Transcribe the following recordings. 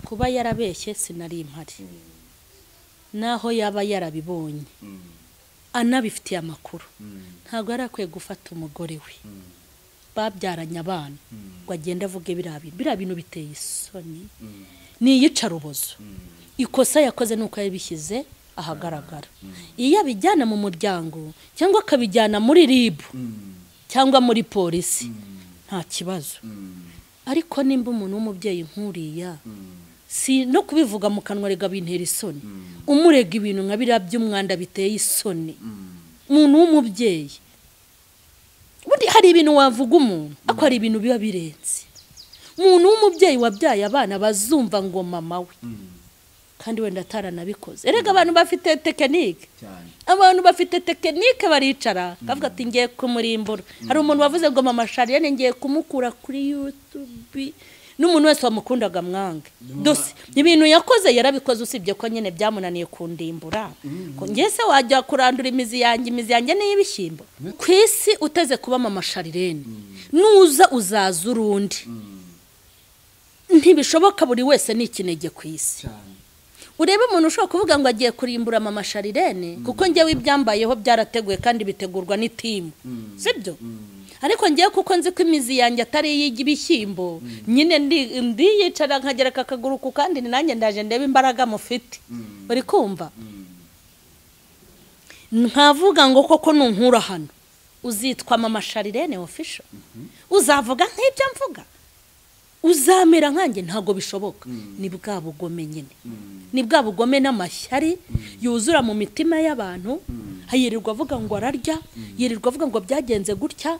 kuba yarabeshye sinari impari naho yaba yarabibonye anabifitiye amakuru ntago yarakwiye gufata umugore we babyaranye abana ngo agende avuge biriya bintu biteye isoni ni iyicarubozo ikosa yakoze nuko yabishyize ahagaragara iyo abijyana mu muryango cyangwa akabijyana muri RIB cyangwa muri polisi nta kibazo ariko nimba umuntu w'umubyeyi nkuriya si no kubivuga mu kanwa rega bintera isoni umurega ibintu nka biriya by'umwanda biteye isoni umuntu w'umubyeyi bundi hari ibintu wavuga umuntu ako hari ibintu biba birenze umuntu w'umubyeyi wabyaye abana bazumva ngo mama we kandi wenda ataranabikoze erega abantu bafite tekinike abantu bafite tekinike baricara kavuga ati ngiye kumurimbura hari umuntu wavuze ngo mama Charlene ngiye kumukura kuri YouTube n'umuntu wese wamukundaga mwange dose ibintu yakoze yarabikoze usibye ko nyene byamunaniye kundimbura ko ngese wajya kurandura imizi yanjye n'ibishyimbo kwisi uteze kuba mama Charlene nuza uzaza urundi ntibishoboka buri wese ni ikinege kwisi urebe umuntu ushobora kuvuga ngo agiye kurimbura mama Charlene kuko ngewe ibyambayeho byarateguye kandi bitegurwa n'itimu sibyo ariko ngiye kuko nzi ko imizi yanjye atari y'ibishyimbo nyine ndi yicara nkagera kakaguru ku kandi nanjye ndaje ndebe imbaraga mufite bari kumva nkavuga ngo koko nunkura hano uzitwa mama Charlene official uzavuga nk'ibyo mvuga uzamera nkanjye ntago bishoboka ni bwa bugome nyine ni bwa bugome n'amashyari yuzura mu mitima y'abantu hayirirwa avuga ngo ararya yirirwa avuga ngo byagenze gutya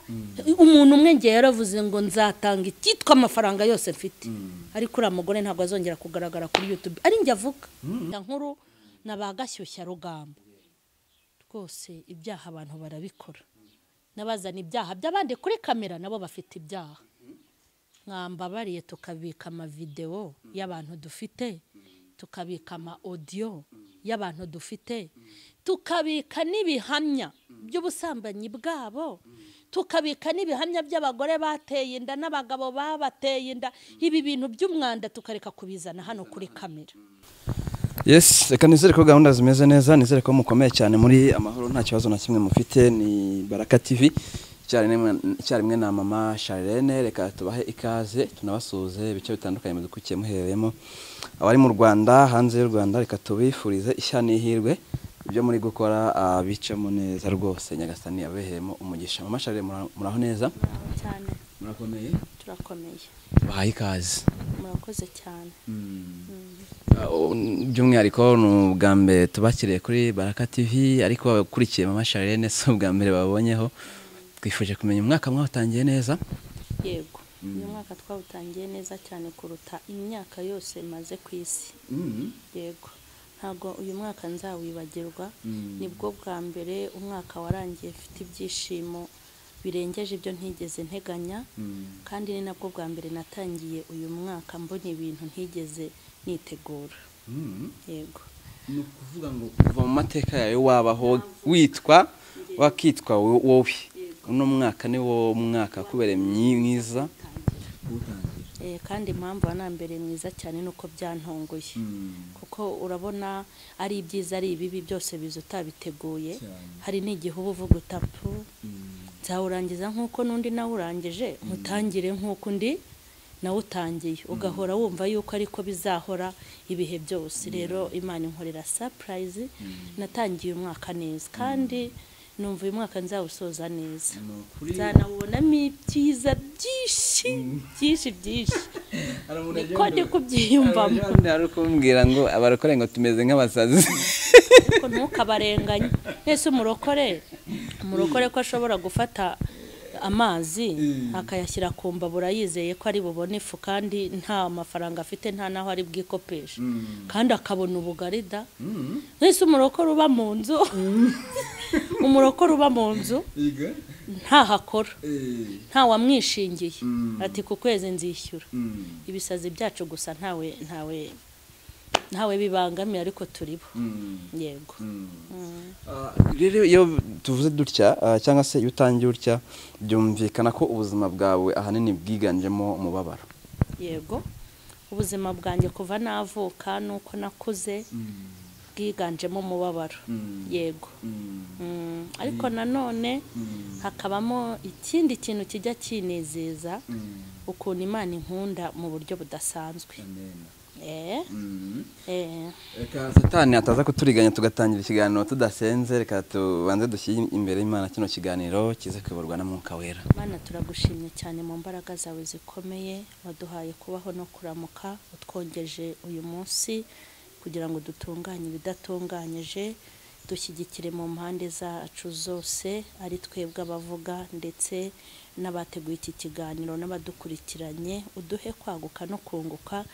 umuntu umwe ngiye yaravuze ngo nzatanga ikitwa amafaranga yose mfite ariko uriya mugore ntabwo azongera kugaragara kuri YouTube ari njye avuga nkuru nabagashyushya rugamba rwose ibyaha abantu barabikora nabazana ibyaha by'abandi kuri kamera nabo bafite ibyaha mwambabariye tukabika ama video y'abantu dufite tukabika ama audio y'abantu dufite tukabika nibihamya by'ubusambanyi bwabo tukabika nibihamya by'abagore bateye inda n'abagabo babateye inda ibi bintu by'umwanda tukareka kubizana hano kuri kamera. Yes, reka nizere ko gahunda zimeze neza, nizere ko mukomeye cyane muri amahoro nta kibazo na kimwe mufite. Ni Baraka TV cyarimwe na mama Charlene, reka tubahe ikaze tunabasuze ibice bitandukanye mudukukiye muhereremo abari mu Rwanda hanze y'u Rwanda, reka tubifurize ishya n'ihirwe ibyo muri gukora bicamo neza rwose Nyagasani yabehemo umugisha. Mama Charlene muraho neza cyane? Murakomeye? Turakomeye. Bahaye ikaze. Murakoze cyane. By'umwihariko n'ubwa mbere tubakiriye kuri Baraka TV, ariko abakurikiye mama Charlene so ubwa mbere babonyeho. Twifuje kumenya umwaka mwatangiye neza. Yego, uyu mwaka twawutangiye neza cyane kuruta imyaka yose maze ku isi. Yego, ntago uyu mwaka nzawibagirwa, nibwo bwa mbere umwaka warangiye mfite ibyishimo birengeje ibyo ntigeze nteganya, kandi ni nabwo bwa mbere natangiye uyu mwaka mbona ibintu ntigeze nitegura. Yego, ni ukuvuga ngo kuva mu mateka yawe wabaho witwa wakitwa wowe, uno mwaka ni wo mwaka kubere mwiza. Kandi impamvu anambere mwiza cyane nuko byantongoye, kuko urabona ari ibyiza ari ibibi byose bizo utabiteguye. Hari n'igihe uba uvuga utapu nzawurangiza nk'uko n'undi nawe urangije, mutangire nk'uko undi nawe utangiye, ugahora wumva yuko ariko bizahora ibihe byose. Rero Imana inkorera surprise, natangiye umwaka neza kandi numva uyu mwaka nzawusoza neza, nzanabonamo ibyiza byinshi. Niko ndi kubyiyumvamo. Ari kumbwira ngo abarokore ngo tumeze nk'abasazi. Ko ntukabarenganye. Ese umurokore ko ashobora gufata amazi akayashyira ku mbabura yizeye ko ari bubone ifu, kandi nta mafaranga afite, nta naho ari bwikopesha, kandi akabona ubugarida. Ese umurokore uba mu nzu nta hakora, nta wamwishingiye ati ku kwezi nzishyura. Ibisazi byacu gusa ntawe bibangamiye, ariko turibo. Yego. Rero iyo tuvuze dutya cyangwa se iyo utangiye utya, byumvikana ko ubuzima bwawe ahanini bwiganjemo umubabaro. Yego, ubuzima bwanjye kuva navuka nuko nakuze bwiganjemo umubabaro yego ariko nanone hakabamo ikindi kintu kijya kinezeza ukuntu Imana inkunda mu buryo budasanzwe. Reka Satani ataza kuturiganya tugatangira ikiganiro tudasenze, reka tubanze dushyire imbere y'Imana kino kiganiro kize kuyoborwa na Mwuka Wera. Mana turagushimye cyane mu mbaraga zawe zikomeye waduhaye kubaho no kuramuka, utwongeje uyu munsi kugira ngo dutunganye ibidatunganyije, dushyigikire mu mpande zacu zose, ari twebwe abavuga ndetse n'abateguye iki kiganiro n'abadukurikiranye, uduhe kwaguka no kunguka,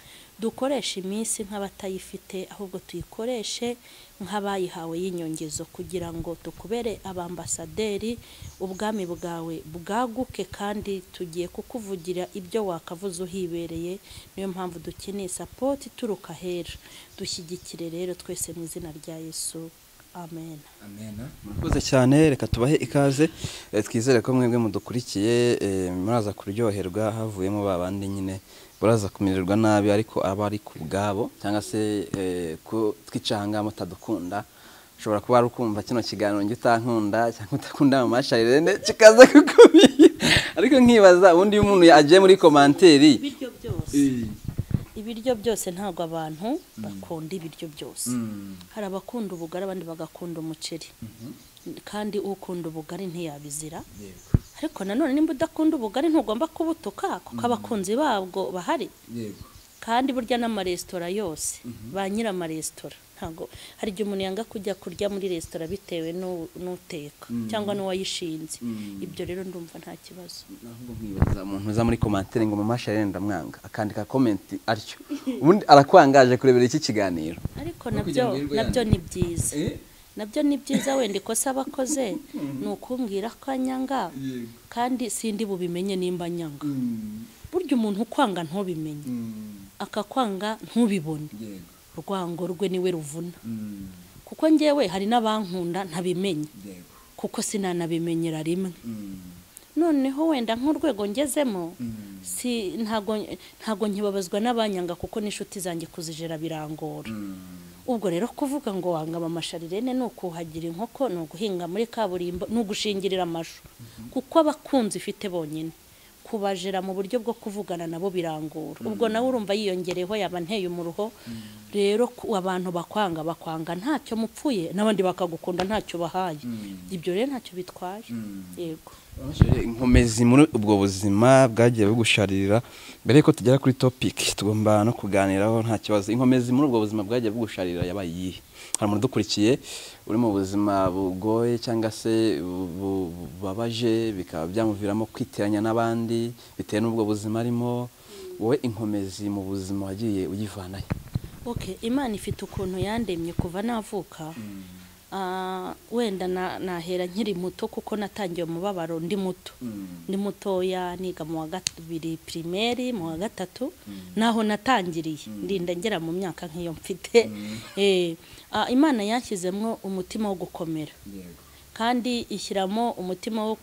dukoresha iminsi nk'abatayifite ahubwo tuyikoreshe nk'abayihawe y'inyongezo, kugira ngo tukubere abambasaderi, ubwami bwawe bwaguke kandi tugiye kukuvugira ibyo wakavuze uhibereye. Niyo mpamvu dukeneye support ituruka hera, dushyigikire rero twese mu izina rya Yesu. Amen. Murakoze cyane, reka tubahe ikaze, twizere ko mwebwe mudukurikiye muraza kuryoherwa, havuyemo babandi nyine baraza kumererwa nabi ariko aba ari ku bwabo, cyangwa se ko twicanga mutadukunda. Ushobora kuba ari ukumva kino kiganiro ngi utankunda cyangwa utakunda Mama Charlene kikaza kukubiye, ariko nkibaza ubundi iyo umuntu agiye muri komanteri ibiryo byose ntabwo abantu bakunda ibiryo byose. Hari abakunda ubugari abandi bagakunda umuceri, kandi ukunda ubugari ntiyabizira. Ariko nanone nimba udakunda ubugari ntugomba kubutuka kuko abakunzi babwo bahari. Kandi burya n'amaresitora yose ba nyir'amaresitora ntago hari igihe umuntu yanga kujya kurya muri resitora bitewe n'uteka cyangwa n'uwayishinze. Ibyo rero ndumva nta kibazo. Ahubwo nkibaza umuntu uza muri commentaire ngo Mama Charlene ndamwanga akandika comment aricyo ubundi arakwangaje kurebera iki kiganiro. Ariko nabyo ni byiza. Nabyo ni byiza, wenda ikosa abakoze ni ukumbwira ko anyanga kandi sindi bubimenye nimba anyanga. Burya umuntu ukwanga ntubimenye, akakwanga ntubibone, urwango rwe niwe ruvuna. Kuko njyewe hari n'abankunda ntabimenye kuko sinanabimenyera rimwe. Noneho wenda nk'urwego ngezemo ntago nkibabazwa n'abanyanga kuko n'inshuti zanjye kuzijera birangora. Ubwo rero kuvuga ngo wanga Mama Charlene ni ukuhagira inkoko, ni uguhinga muri kaburimbo, ni ugushingirira amashu kuko abakunzi ifite bonyine kubajera mu buryo bwo kuvugana nabo birangora. Ubwo nawe urumva yiyongereho yaba nteye umuruho. Rero abantu bakwanga ntacyo mupfuye, n'abandi bakagukunda ntacyo bahaye. Ibyo rero ntacyo bitwaye. Yego. Inkomezi muri ubwo buzima bwagiye bugusharira. Mbere yuko tugera kuri topic tugomba no kuganiraho nta kibazo. Inkomezi muri ubwo buzima bwagiye bugusharira yabaye iyihe? Hari umuntu dukurikiye uri mu buzima bugoye cyangwa se bubabaje bikaba byamuviramo kwiteranya n'abandi bitewe n'ubwo buzima arimo, wowe inkomezi mu buzima wagiye uyivanayo? Okay, Imana ifite ukuntu yandemye kuva navuka. Wenda nahera nkiri muto kuko natangiye umubabaro ndi muto. Ndi mutoya niga mu wa 2 primaire, mu wa 3 naho natangiriye ndinda ngera mu myaka nk'iyo mfite. Imana yanshyizemwo umutima wo gukomera, kandi ishyiramo umutima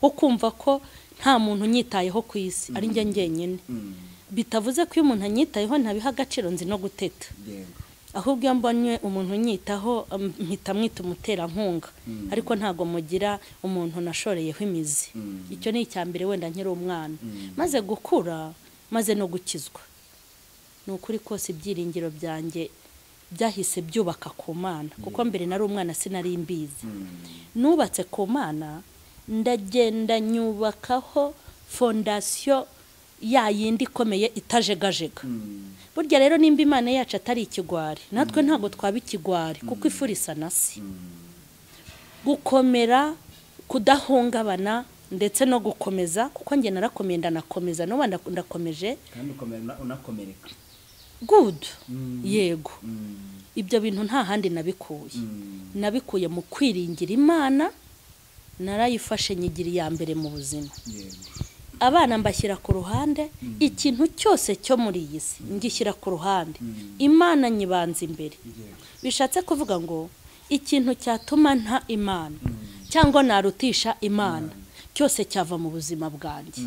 wo kumva ko nta muntu nyitayeho ku isi ari njye ngenyine. Bitavuze ko iyo umuntu anyitayeho ntabiha agaciro nzi no guteta, ahubwo iyo mbonye umuntu nyitaho mpita mwita umuterankunga, ariko ntago mugira umuntu nashoreyeho imizi. Icyo ni icyambere wenda nkiri umwana. Maze gukura, maze no gukizwa, nukuri kose ibyiringiro byanjye byahise byubaka ku Mana, kuko mbere nari umwana sinari mbizi. Nubatse ku Mana, ndagenda nyubakaho fondation ya yindi ikomeye itajegajega. Burya rero nimba Imana yacu atari ikigwari, natwe ntago twaba ikigwari kuko ifurisa nasi. Gukomera, kudahungabana ndetse no gukomeza, kuko nge narakomeye ndanakomeza, no ndakomeje kandi ukomera unakomereka. Good. Yego. Ibyo bintu nta handi nabikuye. Nabikuye mu kwiringira Imana, narayifashe nyigira ya mbere mu buzima. Abana mbashyira ku ruhande, ikintu cyose cyo muri iyi si ngishyira ku ruhande, Imana nyibanza imbere. Bishatse kuvuga ngo ikintu cyatuma nta Imana cyangwa narutisha Imana cyose cyava mu buzima bwanjye.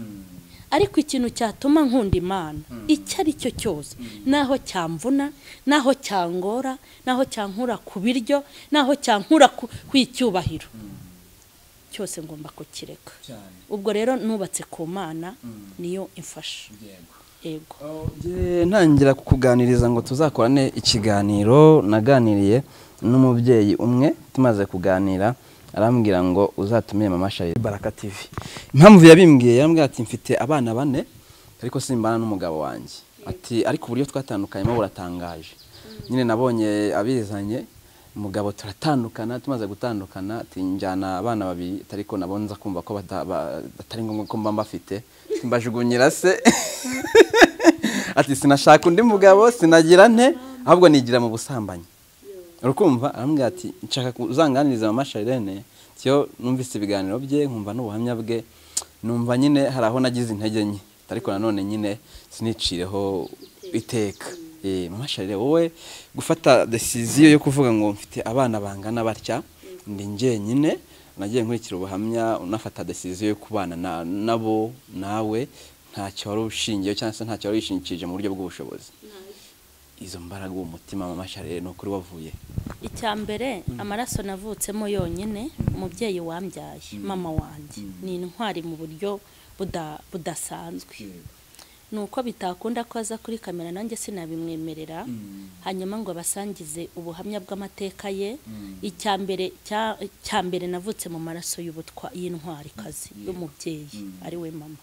ariko ikintu cyatuma nkunda Imana icyo ari cyo cyose, naho cyamvuna, naho cyangora, naho cyankura ku biryo, naho cyankura ku icyubahiro, cyose ngomba kukireka. Ubwo rero nubatse ku Mana niyo imfasha. Yego. Ntangira kukuganiriza ngo tuzakorane ikiganiro, naganiriye n'umubyeyi umwe, tumaze kuganira arambwira ngo uzatumire Mama Charlene Baraka TV. Impamvu yabimbwiye, yarambwira ati mfite abana 4 ariko simbana n'umugabo wanjye. Ati ariko uburyo twatandukanyemo buratangaje. Nyine nabonye abizanye umugabo turatandukana, tumaze gutandukana ati njyana abana 2 ariko nabonza kumva ko batari ngombwa ko mba mbafite, mbajugunyira se. Ati sinashaka undi mugabo, sinagira nte, ahubwo nigira mu busambanyi. Urukumva arambwira ati nshaka kuzanganiriza Mama Charlene, cyo numvise ibiganiro bye, nkumva n'ubuhamya bwe, numva nyine hari aho nagize intege nke, ariko nanone nyine sinicireho iteka. Mama Charlene, wowe gufata decision yo kuvuga ngo mfite abana bangana batya ndi nje nyine, nagiye nkurikira ubuhamya unafata decision yo kubana nabo nawe, ntacyo wari ushingiye cyangwa se ntacyo wari wishingikije mu buryo bw'ubushobozi. Izo mbaraga umutima Mama Charlene no kuri wavuye? Icyambere amaraso navutsemo yonyine, umubyeyi wambyaye mama wanjye ni intwari mu buryo budasanzwe. Nuko bitakunda ko aza kuri kamera nanjye sinabimwemerera, hanyuma ngo basangize ubuhamya bw'amateka ye. Icyambere navutse mu maraso y'intwari kazi y'umubyeyi ari we mama.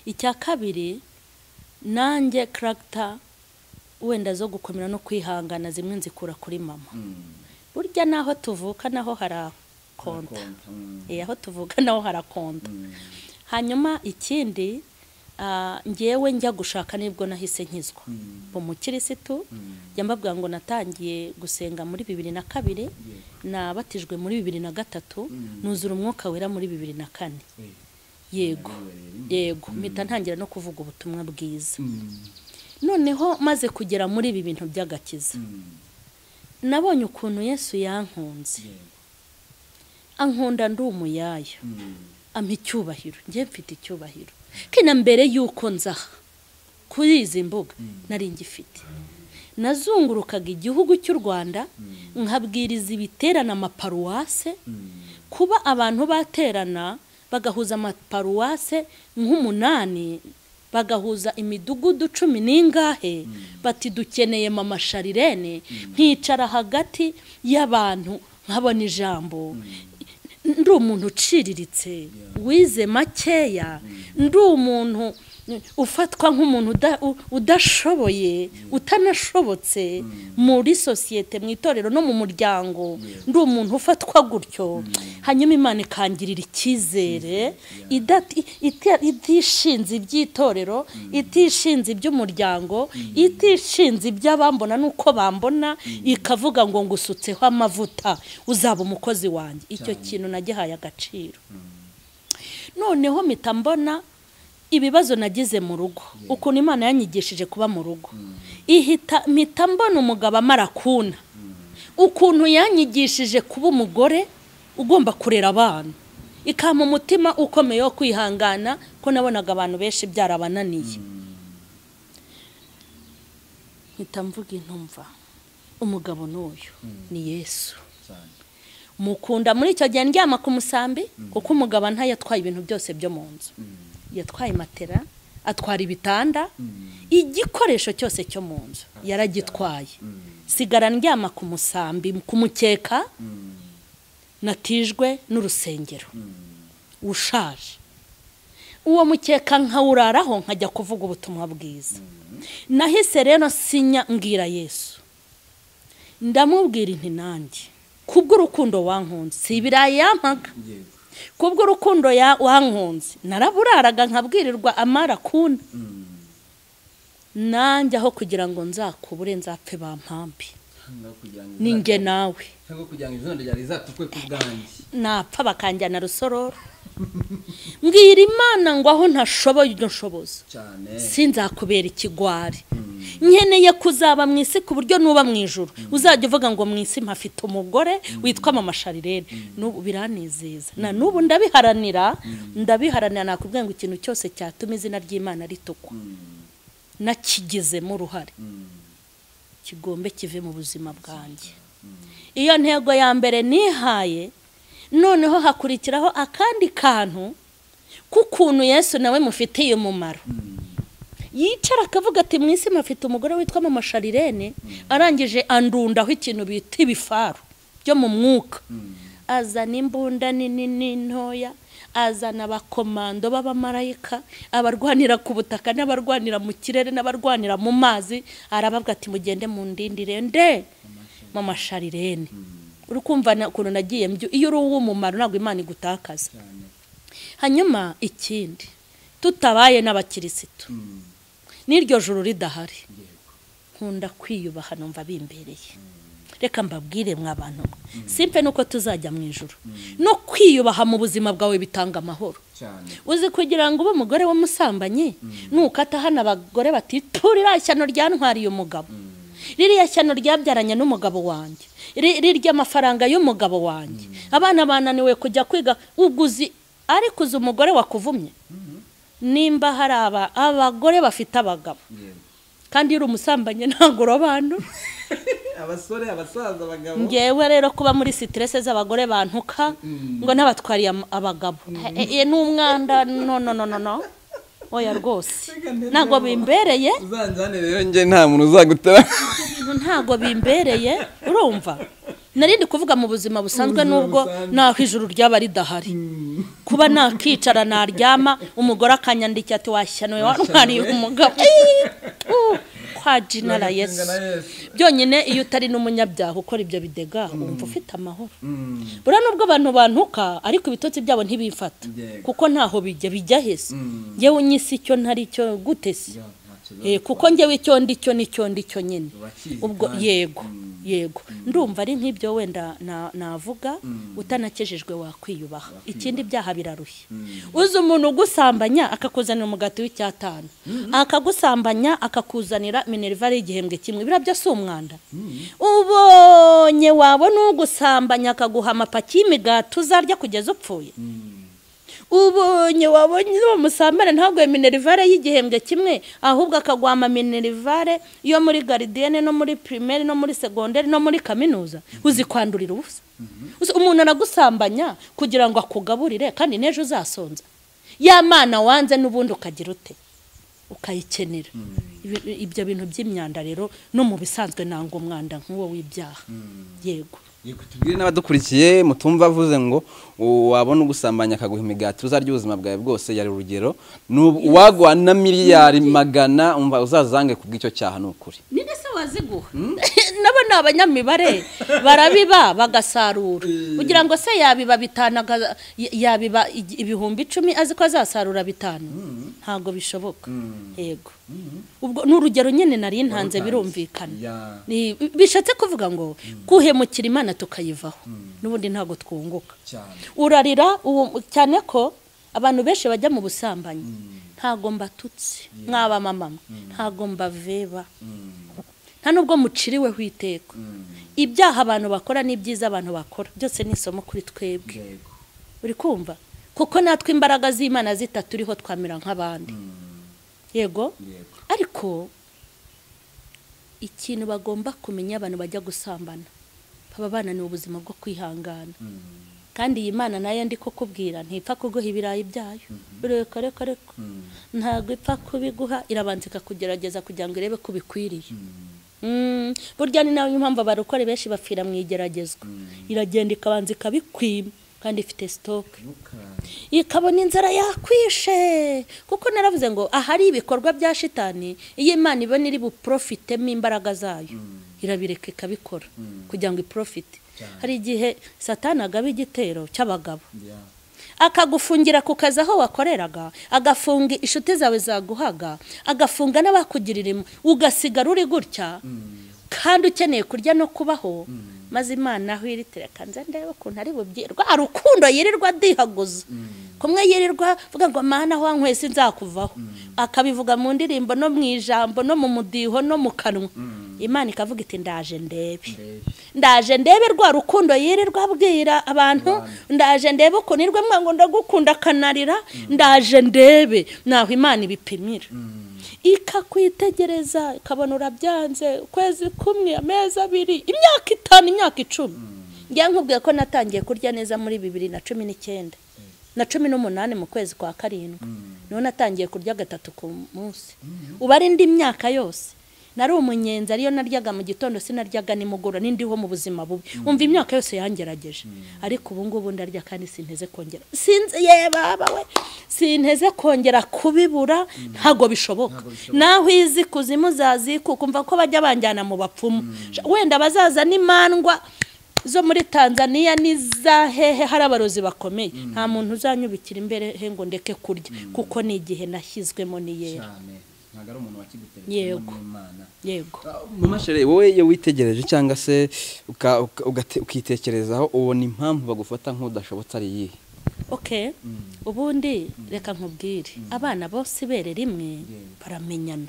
Icya kabiri, nanjye character wenda zo gukomera no kwihangana zimwe nzikura kuri mama. Burya naho tuvuka naho harakonta. Aho tuvuka naho harakonta. Hanyuma ikindi, ngewe njya gushaka nibwo nahise nkizwa. Umukirisitu yambabwira ngo natangiye gusenga muri 2002, nabatijwe muri 2003, nuzura umwuka wera muri 2004. Yego mpita ntangira no kuvuga ubutumwa bwiza. Noneho maze kugera muri ibi bintu by'agakiza, nabonye ukuntu Yesu yankunze, ankunda ndi umuyaya, ampa icyubahiro, njye mfite icyubahiro kina mbere yuko nzaha kuri izi mbuga nari ngifite. Nazungurukaga igihugu cy'u Rwanda nkabwiriza ibiterana amaparuwase, kuba abantu baterana bagahuza amaparuwase nk'umunani, bagahuza imidugudu 10 n'ingahe, bati dukeneye Mama Charlene, nkicara hagati y'abantu nkabona ijambo. Ndi umuntu uciriritse, wize makeya, ndi umuntu ufatwa nk'umuntu udashoboye, utanashobotse muri societe, mu itorero no mu muryango. Ndi umuntu ufatwa gutyo. Hanyuma Imana ikangirira icyizere, itishinze iby'itorero, itishinze iby'umuryango, itishinze iby'abambona nuko bambona, ikavuga ngo ngusutseho amavuta uzaba umukozi wanjye. Icyo kintu nagihaye agaciro. Noneho mpita mbona ibibazo nagize mu rugo, ukuntu Imana yanyigishije kuba mu rugo. Mpita mbona umugabo amarakuna, ukuntu yanyigishije kuba umugore ugomba kurera abana, ikampa umutima ukomeye wo kwihangana, ko nabonaga abantu benshi byarabananiye. Mpita mvuga intumva, umugabo n'uyu ni Yesu. Mukunda muri icyo gihe ndyama ku musambi, kuko umugabo ntayatwaye ibintu byose byo mu nzu. Yatwaye matera, atwara ibitanda, igikoresho cyose cyo mu nzu yaragitwaye. Sigara ndyama ku musambi, ku mukeka, natijwe n'urusengero ushaje. Uwo mukeka nkawuraraho nkajya kuvuga ubutumwa bwiza. Nahise rero sinya ngira Yesu, ndamubwira inti nanjye kubw'urukundo wankunze, si ibirayi yampaga, kubw'urukundo wankunze naraburaraga nkabwirirwa amarakuna. Nanjye aho kugira ngo nzakubure nzapfe bampambi, ninge nawe napfa bakanjyana Rusororo. Mbwira Imana ngo aho ntashoboye ibyo nshoboza, sinzakubera ikigwari. nkeneye kuzaba mu isi ku buryo nuba mu ijuru uzajya uvuga ngo mu isi mpafite umugore witwa mama Sharirene. N'ubu biranezeza na n'ubu ndabiharanira nakubwiye ngo ikintu cyose cyatuma izina ry'Imana ritukwa nakigizemo uruhare kigombe kive mu buzima bwanjye. Iyo ntego ya mbere nihaye, noneho hakurikiraho akandi kantu k'ukuntu Yesu nawe mufitiye umumaro. Yicara akavuga ati mu isi mafite umugore witwa mama Sharirene, arangije andundaho ikintu bita ibifaru byo mu mwuka. Azana imbunda nini ntoya, azana abakomando b'abamarayika, abarwanira ku butaka n'abarwanira mu kirere n'abarwanira mu mazi. Arababwa ati mugende mu ndindire nde mama Sharirene. Urukumva ukuntu nagiye iyo uri uw'umumaro ntabwo Imana igutakaza. Hanyuma ikindi tutabaye n'abakirisitu n'iryo juru ridahari, nkunda kwiyubaha numva bimbereye. Reka mbabwire mw'abantu simpe nuko tuzajya mu ijuru, no kwiyubaha mu buzima bwawe bitanga amahoro. Uzi kugira ngo ube umugore w'umusambanyi nukata hano abagore bati turira ishyano ryantwariye umugabo, ririya shyano ryabyaranye n'umugabo wanjye, rirya amafaranga y'umugabo wanjye, abana bananiwe kujya kwiga, uguzi ariko uzi umugore wakuvumye. Nimba hari abagore bafite abagabo kandi uri umusambanyi ntabwo urobanura. Abasore abasaza abagabo, ngewe rero kuba muri stress z'abagore bantuka ngo nabatwariye abagabo n'umwanda no oya rwose ntago bimbereye. uzanjane rero nge nta muntu uzagutera ntago bimbereye. Urumva narindi kuvuga mu buzima busanzwe nubwo naho ijuru ryaba ridahari, kuba nakicara naryama umugore akanyandika ati washyanoye wantwariye umugabo kwa jinara Yesu. Byonyine iyo utari n'umunyabyaha ukora ibyo bidega umva ufite amahoro. Bura nubwo abantu bantuka ariko ibitotsi byabo ntibifata kuko ntaho bijya hese. Ngewe unyisi icyo ntari cyo gutesi kuko ngewe icyo nicyo nyine. Ubwo yego ndumva ari nk'ibyo wenda navuga utanakejejwe wakwiyubaha. Ikindi byaha birarushye. Uzi umuntu ugusambanya akakuzanira umugati w'icyatanu, akagusambanya akakuzanira minerivare y'igihembwe kimwe, birabyo si umwanda. Ubonye wabona ugusambanya akaguha amapaki y'imigati uzarya kugeza upfuye. Ubonye wabonye umusambane ntabwo minerivare y'igihembwe kimwe, ahubwo akagwama minerivare yo muri gardienne no muri primaire no muri secondaire no muri kaminuza. Uzi kwandurira ubusa. Umuntu aragusambanya kugira ngo akugaburire kandi nejo uzasonza. Ya mana wanze n'ubundi ukagira ute ukayikenera. Ibyo bintu by'imyanda rero no mu bisanzwe nango umwanda nk'uwo w'ibyaha. Yego tubwire n'abadukurikiye mutumva avuze ngo wabona ugusambanya akaguha imigati uzarya ubuzima bwawe bwose. Yari urugero wagwa na miliyari magana umva uzazange kubw'icyo cyaha n'ukuri. Ninde se waziguha? Nabo n'abanyamibare barabiba bagasarura. Kugira ngo se yabiba bitana yabiba ibihumbi 10 aziko azasarura bitanu. Ntago bishoboka. Yego. Ubwo n'urugero nyene nari ntanze birumvikana. Bishatse kuvuga ngo kuhemukira Imana tukayivaho n'ubundi ntago twunguka. Urarira cyane ko abantu benshi bajya mu busambanyi ntago mbatutse mwaba mama, ntago mbaveba, nta nubwo muciriwe hwiteko. Ibyaha abantu bakora n'ibyiza abantu bakora byose ni isomo kuri twebwe. Uri kumva kuko natwe imbaraga z'Imana zitaturiho twamira nk'abandi. Yego ariko ikintu bagomba kumenya abantu bajya gusambana baba bananiwe ubuzima bwo kwihangana. Kandi iyi Mana nayo ndi kukubwira ntipfa kuguha ibirayi byayo. Reka ntago ipfa kubiguha, irabanza ikakugerageza kugira ngo irebe ko bikwiriye. Burya ni nayo impamvu abarokore benshi bapfira mu igeragezwa. Iragenda ikabanza ikabikwima kandi ifite stock. Ikabona inzara yakwishe kuko naravuze ngo ahari ibikorwa bya shitani iyi Imana ibona iri buprofitemo imbaraga zayo irabireka ikabikora kugira ngo iprofite. Hari igihe Satani agaba igitero cy'abagabo akagufungira ku kazi aho wakoreraga, agafunga inshuti zawe zaguhaga, agafunga n'abakugirira ugasigara uri gutya kandi ukeneye kurya no kubaho. Maze Imana aho iritere kanze ndebe ukuntu ari bubyirwa arukundo yirirwa dihaguza kumwe yirirwa vuga ngo mana aho wankwese nzakuvaho akabivuga mu ndirimbo no mu ijambo no mu mudiho no mu kanwa Imana ikavuga iti ndaje ndebe rwa rukundo yirirwa abwira abantu ndaje ndebe ukunirwe mwango ndagukunda kanarira ndaje ndebe naho Imana ibipimira ikakwitegereza ikabona urabyanze ukwezi kumwe amezi 2 imyaka 5 imyaka 10 ngiye nkubwiye ko natangiye kurya neza muri 2019 na 18 mu kwezi kwa 7 none natangiye kurya 3 ku munsi uba ari indi myaka yose nari umunyenzi ariyo naryaga mu gitondo sinaryaga nimugura nindiho mu buzima bubi umva imyaka yose yangerageje ariko ubu ngubu ndarya kandi sinteze kongera sinze baba we sinteze kongera kubibura ntago bishoboka naho izi kuzimu zaziku kumva ko bajya banjyana mu bapfumu wenda bazaza n'imandwa zo muri Tanzania nizahehe harabarozi bakomeye nta muntu uzanyubikira imbere he ngo ndeke kurya kuko ni igihe nashyizwemo ni yera nagara umuntu wakiguteretse n'Imana yego mama Shere wowe iyo witegereje cyangwa se ukitekerezaho ubona impamvu bagufata nk'udashobotse ari yihe okay ubundi reka nkubwire abana bose bere rimwe baramenyana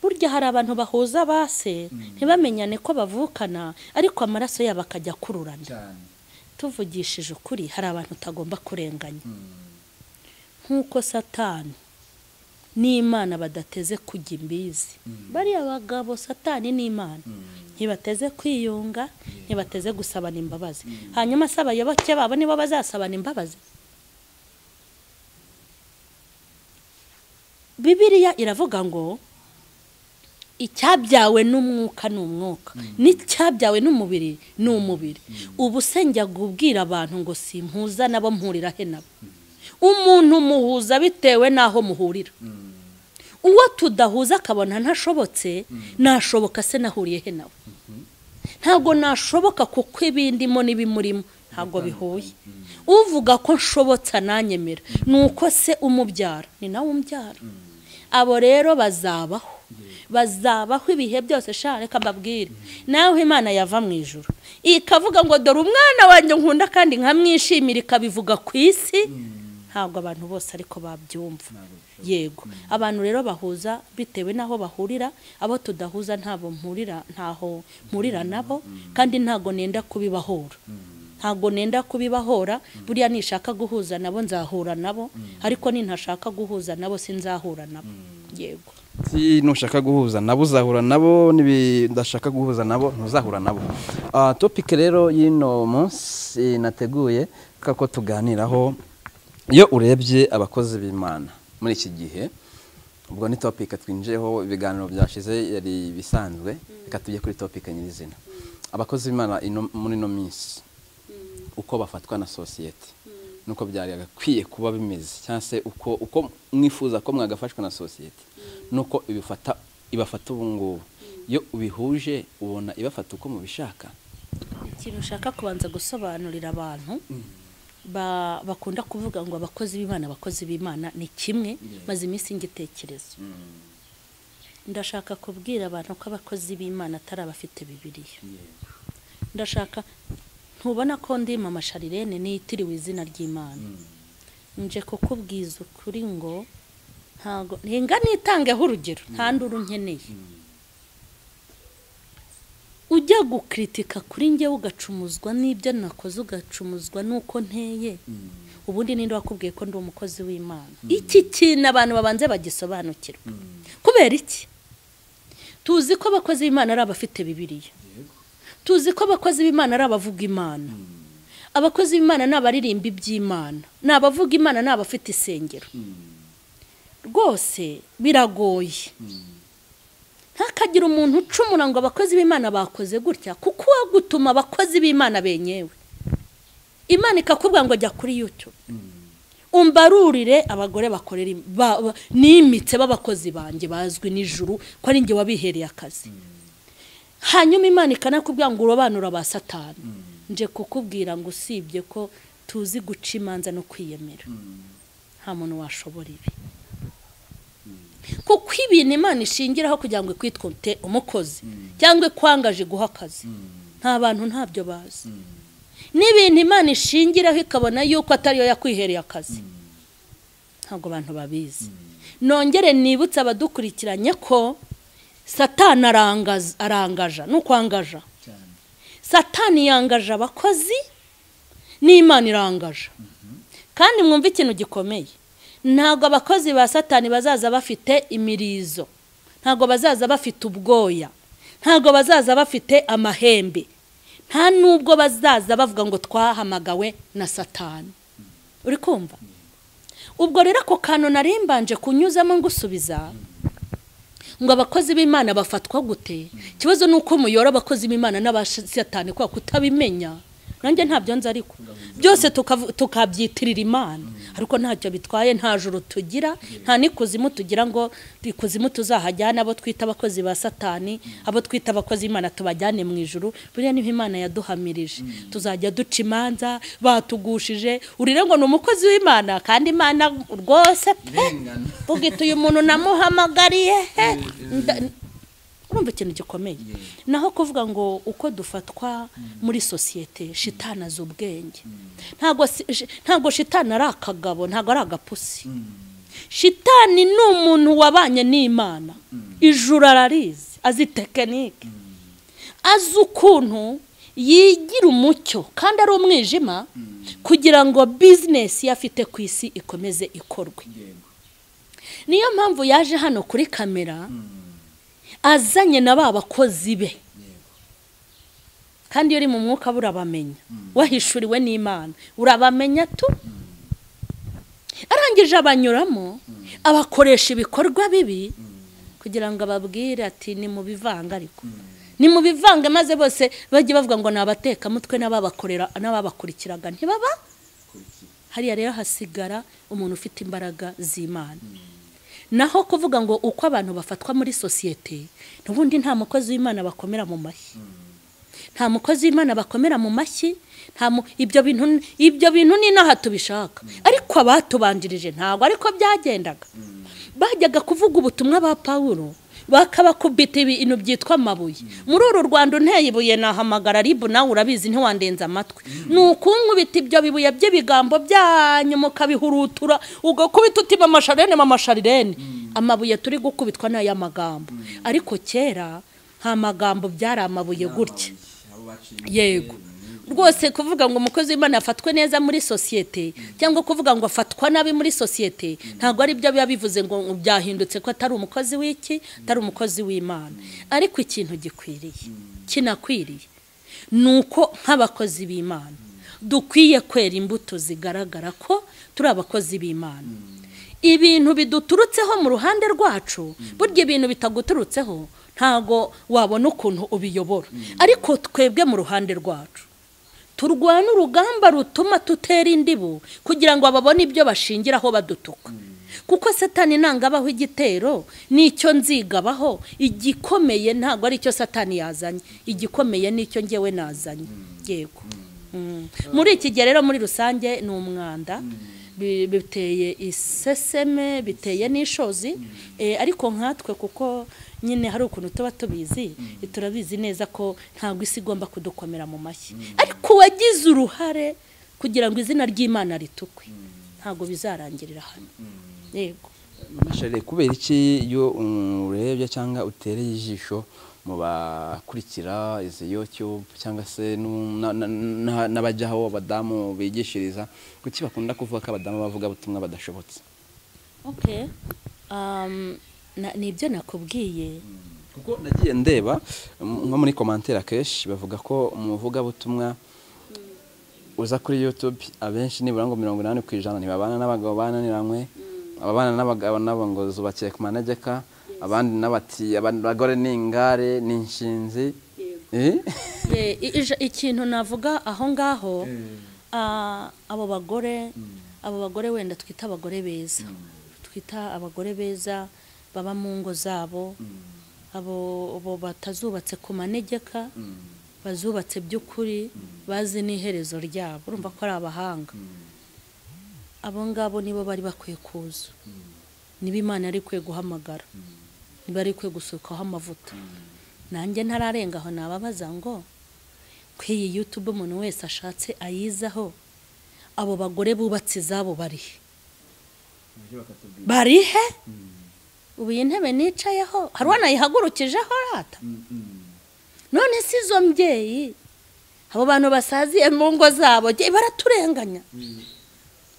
burya hari abantu bahuza base ntibamenyane ko bavukana ariko amaraso yabo akajya kururana tuvugishije ukuri hari abantu utagomba kurenganya nkuko Satani n'Imana badateze kujya imbizi bari abagabo Satani n'Imana ntibateze kwiyunga ntibateze gusabana imbabazi hanyuma asaba abayoboke babo nibo bazasabana imbabazi Bibiliya iravuga ngo icyabyawe n'umwuka n'umwuka n'icyabyawe n'umubiri n'umubiri ubu senjya gubwira abantu ngo simpuza nabo mpurira he nabo umuntu muhuza bitewe naho muhurira uwo tudahuza akabona ntashobotse nashoboka se nahuriye he nawe ntago nashoboka kuko ibindimo n'ibimurimo ntago bihuye uvuga ko nshobotsa nanyemera nuko se umubyara ni nawe umbyara abo rero bazabaho ibihe byose reka mbabwire naho Imana yava mu ijuru ikavuga ngo dore umwana wanjye nkunda kandi nkamwishimira ikabivuga ku isi ntabwo abantu bose ariko babyumva yego abantu rero bahuza bitewe naho bahurira abo tudahuza ntaho mpurira nabo kandi ntago nenda kubibahora buriya nishaka guhuza nabo nzahura nabo ariko nintashaka guhuza nabo sinzahura nabo yego nushaka guhuza nabo uzahura nabo nibidashaka guhuza nabo ntuzahura nabo topic rero yino munsi nateguye kako tuganiraho iyo urebye abakozi b'Imana muri iki gihe ubwo ni topic twinjeho ibiganiro byashize yari bisanzwe reka tujye kuri topic nyirizina abakozi b'Imana muri no minsi uko bafatwa na society nuko byari agakwiye kuba bimeze cyangwa se uko mwifuza ko mwagafashwa na society nuko ibafata ubu ngubu iyo ubihuje ubona ibafata uko mubishaka ikintu ushaka kubanza gusobanurira abantu bakunda kuvuga ngo abakozi b'Imana ni kimwe maze iminsi ngitekerezo ndashaka kubwira abantu ko abakozi b'Imana atari abafite Bibiliya ndashaka ntubona ko ndi mama Sharirene nitiriwe izina ry'Imana nje kukubwiza ukuri ngo ntago ntinga nitangeho urugero nta nduru nkeneye ujya gukritika kuri nge ugacumuzwa n'ibyo nakoze ugacumuzwa nuko nteye ubundi ninde wakubwiye ko ndi umukozi w'Imana iki kintu abantu babanze bagisobanukirwa kubera iki tuzi ko abakozi b'Imana ari abafite Bibiliya tuzi ko abakozi b'Imana ari abavuga Imana abakozi b'Imana n'abaririmba iby'Imana n'abavuga Imana n'abafite isengero rwose biragoye ntakagira umuntu ucumura ngo abakozi b'Imana bakoze gutya kuko gutuma abakozi b'Imana benyewe Imana ikakubwira ngo jya kuri YouTube umbarurire abagore bakorera nimitse b'abakozi banjye bazwi n'ijuru ko ari nge wabihereye akazi hanyuma Imana ikanakubwira ngo urobanura ba Satani nje kukubwira ngo usibye ko tuzi guca imanza no kwiyemera nta muntu washobora ibi kuko ibintu Imana ishingiraho kugira ngo kwitwe umukozi cyangwa kwangaje guha akazi nta bantu ntabyo bazi n'ibintu Imana ishingiraho ikabona yuko atariyo yakwihereye akazi. Ntabwo abantu babizi. Nongere nibutse abadukurikiranye ko Satani arangaja n'ukwangaja. Satani yangaje abakozi n'Imana irangaja. Kandi mwumva ikintu gikomeye. Ntabwo abakozi ba Satani bazaza bafite imirizo. Ntabwo bazaza bafite ubwoya. Ntabwo bazaza bafite amahembe. Nta nubwo bazaza bavuga ngo twahamagawe na Satani. Uri kumva? Ubwo rero ako kantu narimbanje kunyuzamo ngusubiza ngo abakozi b'Imana bafatwa gute. Kibazo nuko muyora abakozi b'Imana n'abasatani kwa kutabimenya. Nanjye ntabyo nzi ariko byose tukabyitirira Imana, ariko ntacyo bitwaye. Nta juru tugira, nta nikuzimu tugira ngo ikuzimu tuzahajyana abo twita abakozi ba Satani, abo twita abakozi b'Imana tubajyane mu ijuru. Buriya niho Imana yaduhamirije. Tuzajya duca imanza batugushije urire ngo n'umukozi w'Imana, kandi Imana rwose pe ugita uyu muntu namuhamagariye urumva ikintu gikomeye. Naho kuvuga ngo uko dufatwa muri societe, shitani azubwenge. Ntago shitani ari akagabo, ntago ari agapusi. Shitani ni umuntu wabanye n'Imana, ijuru ararizi, azi tekinike, azi ukuntu yigira umucyo kandi ari umwijima kugira ngo business yafite ku isi ikomeze ikorwe. Niyo mpamvu yaje hano kuri kamera azanye na babakozi be. Kandi yori mu mwuka burabamenya, wahishuriwe n'Imana urabamenya tu. Arangije abanyuramo abakoresha ibikorwa bibi kugira ngo ababwire ati ni mu bivanga, ariko ni mu bivanga maze bose bagiye bavuga ngo nabateka mutwe n'ababakorera n'ababakurikiraga ntibaba. Hariya rero hasigara umuntu ufite imbaraga z'Imana. Naho kuvuga ngo uko abantu bafatwa muri societe, n'ubundi nta mukozi w'Imana bakomera mu mashyi. Nta mukozi w'Imana bakomera mu mashyi. Ibyo bintu ni naha tubishaka. Ariko abatubanjirije ntabwo ariko byagendaga. Bajyaga kuvuga ubutumwa ba Paulo bakabakubita ibintu byitwa amabuye. Muri uru Rwanda unteye ibuye nahamagara ribu, nawe urabizi ntiwandenza amatwi. Nukunkubita ibyo bibuye by'ibigambo byanyu mukabihurutura ugakubita uti amasharirene. Amabuye turi gukubitwa n'aya magambo. Ariko kera nta magambo byari amabuye gutya. Yego. Rwose kuvuga ngo umukozi w'Imana afatwe neza muri societe cyangwa kuvuga ngo afatwa nabi muri societe ntabwo ari byo biba bivuze ngo byahindutse ko atari umukozi w'iki, atari umukozi w'Imana. Ariko ikintu gikwiriye, kinakwiriye nuko nk'abakozi b'Imana dukwiye kwera imbuto zigaragara ko turi abakozi b'Imana. Ibintu biduturutseho mu ruhande rwacu, burya ibintu bitaguturutseho ntago wabona ukuntu ubiyobora. Ariko twebwe mu ruhande rwacu turwana urugamba rutuma tutera indibu kugira ngo ababone ibyo bashingiraho badutuka. Kuko Satani nangabaho igitero nicyo nzigabaho. Igikomeye ntago ari cyo Satani yazanye, igikomeye nicyo ngewe nazanye. Yego. Muri iki gihe rero muri rusange ni umwanda, biteye iseseme, biteye n'ishozi. Ariko nkatwe kuko nyine hari ukuntu tuba tubizi, turabizi neza ko ntabwo isi igomba kudukomera mu mashyi. Ariko wagize uruhare kugira ngo izina ry'Imana ritukwe, ntabwo bizarangirira hano. Yego. Mashare, kubera iki iyo urebye cyangwa utereye ijisho mu bakurikira izi YouTube cyangwa se n'abajyaho abadamu bigishiriza, kuki bakunda kuvuga ko abadamu bavuga butumwa badashobotse? Okay. Nibyo nakubwiye. Kuko nagiye ndeba nko muri commentaire akeshi bavuga ko umuvuga butumwa uza kuri YouTube abenshi nibura ngo 80% ntibabana n'abagabo bananiranywe, ababana n'abagabo nabo ngo zubakiye ku manegeka, abandi nabati abagore n'ingare n'inshinzi. Ikintu navuga aho ngaho, abo bagore wenda twita abagore beza, baba mu ngo zabo, abo batazubatse ku manegeka, bazubatse by'ukuri, bazi n'iherezo ryabo, urumva ko ari abahanga. Abo ngabo nibo bari bakwiye kuza, niba Imana ari kwiye guhamagara, niba ari kwiye gusukaho amavuta. Nanjye ntararenga aho nababaza ngo kwiyi YouTube umuntu wese ashatse ayizaho abo bagore bubatse izabo barihe ubu iyi ntebe nicayeho hari wanayihagurukijeho rata none si izo mbyeyi abo bantu basaziye mu ngo zabo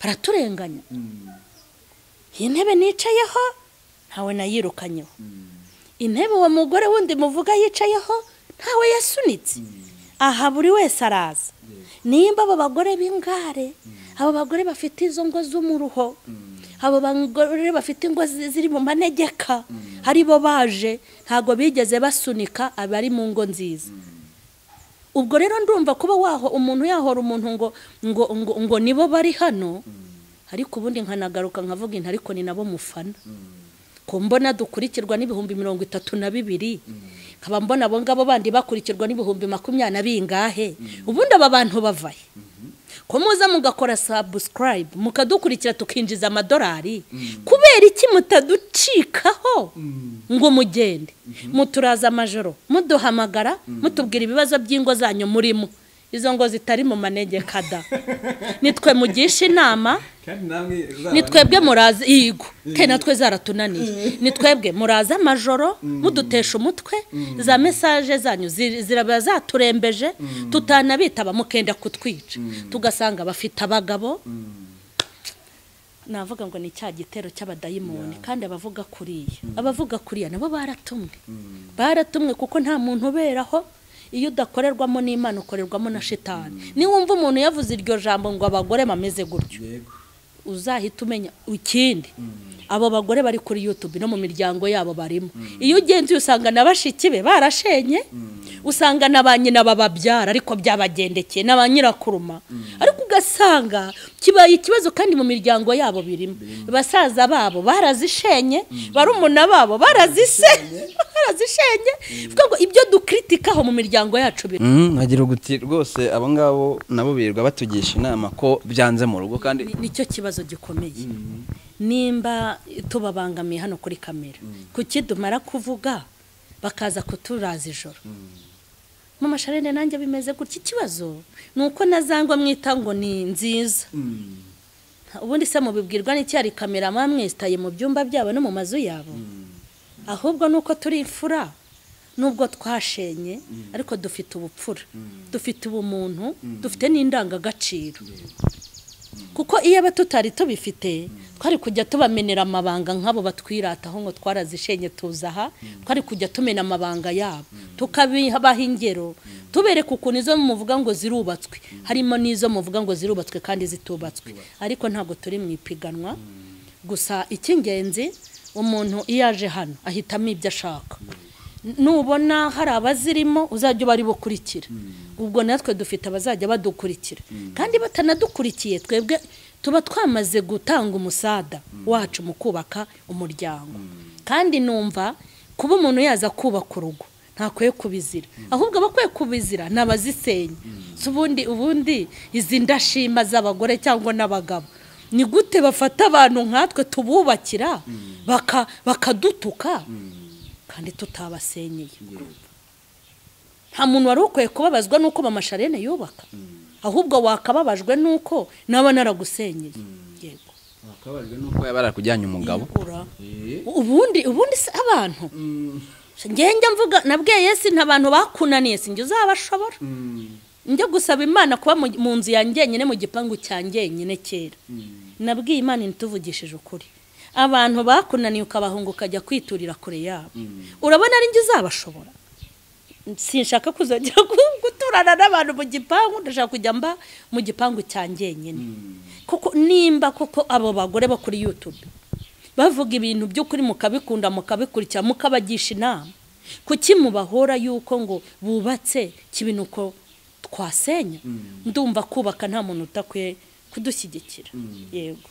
baraturenganya iyi ntebe nicayeho ntawe nayirukanyeho intebe uwo mugore wundi muvuga yicayeho ntawe yasunitse aha buri wese araza nimba abo bagore b'ingare abo bagore bafite izo ngo z'umuruho abo bagore bafite ingo ziri mu manegeka hari bo baje ntago bigeze basunika abari mu ngo nziza ubwo rero ndumva kuba waho umuntu yahora umuntu ngo nibo bari hano ariko ubundi nkanagaruka nkavuga inti ariko ni nabo mufana ko mbona dukurikirwa n'ibihumbi 32 nkaba mbona abo ngabo bandi bakurikirwa n'ibihumbi 20 na bingahe ubundi aba bantu bavaye ko muza mugakora subscribe mukadukurikira tukinjiza amadolari kubera iki mutaducikaho ngo mugende muturaza amajoro muduhamagara mutubwira ibibazo by'ingo zanyu murimo izo ngo zitari mu manegeka da nitwe mugisha inama nitwebwe muraza yigo natwe zaratunaniye nitwebwe muraza amajoro mudutesha umutwe za message zanyu ziraba zaturembeje tutanabitaba mukenda kutwica tugasanga bafite abagabo navuga ngo ni cya gitero cy'abadayimoni kandi abavuga kuriya nabo baratumwe kuko nta muntu uberaho iyo udakorerwamo n'Imana ukorerwamo na shitani niwumva umuntu yavuze iryo jambo ngo abagore bameze gutyo uzahita umenya ikindi abo bagore bari kuri YouTube no mu miryango yabo barimo iyo ugenzi usanga nabashiki be barashenye usanga nabanyina bababyara ariko byabagendekeye nabanyirakuruma ariko ugasanga kibaye ikibazo kandi mu miryango yabo birimo basaza babo barazishenye barumuna babo barazishenye vuga ngo ibyo dukritikaho mu miryango yacu nagira uguti rwose abo ngabo nabo birirwa batugisha inama ko byanze mu rugo kandi nicyo kibazo gikomeye nimba tubabangamiye hano kuri kamera kuki dumara kuvuga bakaza kuturaza ijoro mama Sharene nanjye bimeze gutya ikibazo nuko nazangwa mwita ngo ni nziza ubundi se mubibwirwa n'icyari kamera mwamwestaye mu byumba byabo no mu mazu yabo ahubwo nuko turi imfura nubwo twashenye ariko dufite ubupfura dufite ubumuntu dufite n'indangagaciro kuko iyo abatutari tubifite twari kujya tubamenera amabanga nk'abo batwirataho ngo twarazishenye tuzaha twari kujya tumena amabanga yabo tukabihabaha ingero tubereka ukuntu izo muvuga ngo zirubatswe harimo n'izo muvuga ngo zirubatswe kandi zitubatswe ariko ntago turi mu ipiganwa gusa icy'ingenzi umuntu iyaje hano ahitamo ibyo ashaka nubona hari abazirimo uzajya bari bukurikira ubwo natwe dufite abazajya badukurikira kandi batanadukurikiye twebwe tuba twamaze gutanga umusada wacu mu kubaka umuryango kandi numva kuba umuntu yaza kubaka urugo ntakwiye kubizira ahubwo bakwiye kubizira nabazisenya ubundi izi ndashima z'abagore cyangwa n'abagabo ni gute bafata abantu nkatwe tububakira bakadutuka kandi tutabasenyeye nta muntu wari ukwiye kubabazwa nuko mama Sharene yubaka ahubwo wakababajwe nuko naba naragusenyeye yego wakabajwe nuko yabarakujyanye umugabo ubundi se abantu ngenge mvuga nabwiye Yesu ntabantu bakunaniye sinjye uzabashobora njye gusaba Imana kuba mu nzu yanjye nyine mu gipangu cyanjye nyine kera nabwiye Imana ntituvugishije ukuri abantu bakunaniye ukabahunga ukajya kwiturira kure yabo urabona ari njye uzabashobora sinshaka kuzongera guturana n'abantu mu gipangu ndashaka kujya mba mu gipangu cyanjye nyine kuko nimba koko abo bagore bo kuri YouTube bavuga ibintu by'ukuri mukabikunda mukabikurikira mukabagisha inama kuki mubahora yuko ngo bubatse kibintu ko twasenya ndumva kubaka nta muntu utakwiye kudushyigikira yego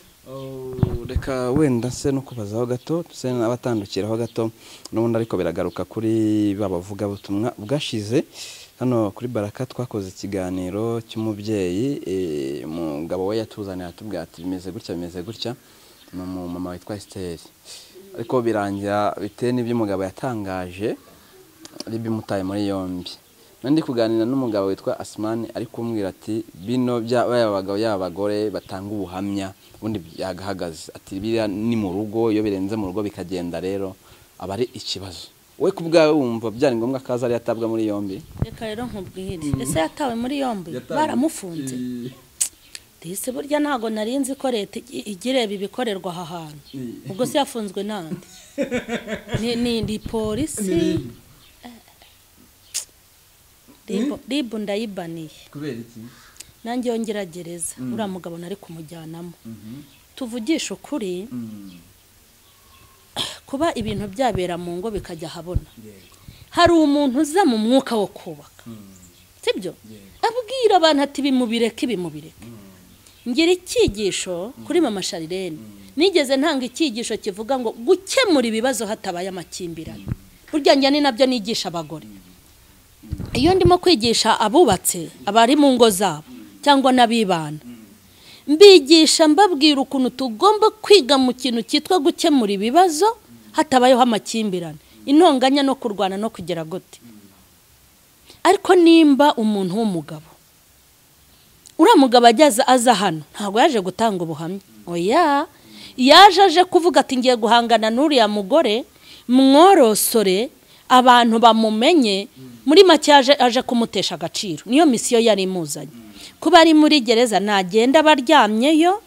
reka wenda se no kubazaho gato se n'abatandukiraho gato n'ubundi ariko biragaruka kuri babavuga butumwa bwashize hano kuri Baraka twakoze ikiganiro cy'umubyeyi umugabo we yatuzaniye atubwira ati bimeze gutya mama witwa Esther ariko birangira bitewe n'ibyo umugabo yatangaje ari bimutaye muri yombi ndi kuganira n'umugabo witwa Asmani ari kumbwira ati bino by'abagabo y'abagore batanga ubuhamya ubundi byagahagaze ati biriya ni mu rugo iyo birenze mu rugo bikagenda rero aba ari ikibazo we kubwawe wumva byari ngombwa kaza ari yatabwa muri yombi reka rero nkubwire ese yatawe muri yombi baramufunze dise burya ntago narinzi ko leta igireba ibikorerwa aha hantu ubwo se yafunzwe nande ni polisi ribu ndayibaniye kubera iki nanjye yongera gereza uriya mugabo nari kumujyanamo tuvugisha ukuri kuba ibintu byabera mu ngo bikajya habona hari umuntu uza mu mwuka wo kubaka sibyo abwira abantu ati bimubireke ngira icyigisho kuri mama Sharirene nigeze ntanga icyigisho kivuga ngo gukemura ibibazo hatabaye amakimbirane burya njye ni nabyo nigisha abagore iyo ndimo kwigisha abubatse abari mu ngo zabo cyangwa n'abibana mbigisha mbabwira ukuntu tugomba kwiga mu kintu cyitwa gukemura ibibazo hatabayeho amakimbirane intonganya no kurwana no kugera gute ariko nimba umuntu w'umugabo uriya mugabo ageze aza hano ntabwo yaje gutanga ubuhamya oya yaje aje kuvuga ati ngiye guhangana n'uriya mugore mworosore abantu bamumenye muri make aje kumutesha agaciro niyo misiyo yari imuzanye kuba ari muri gereza nagenda baryamyeyo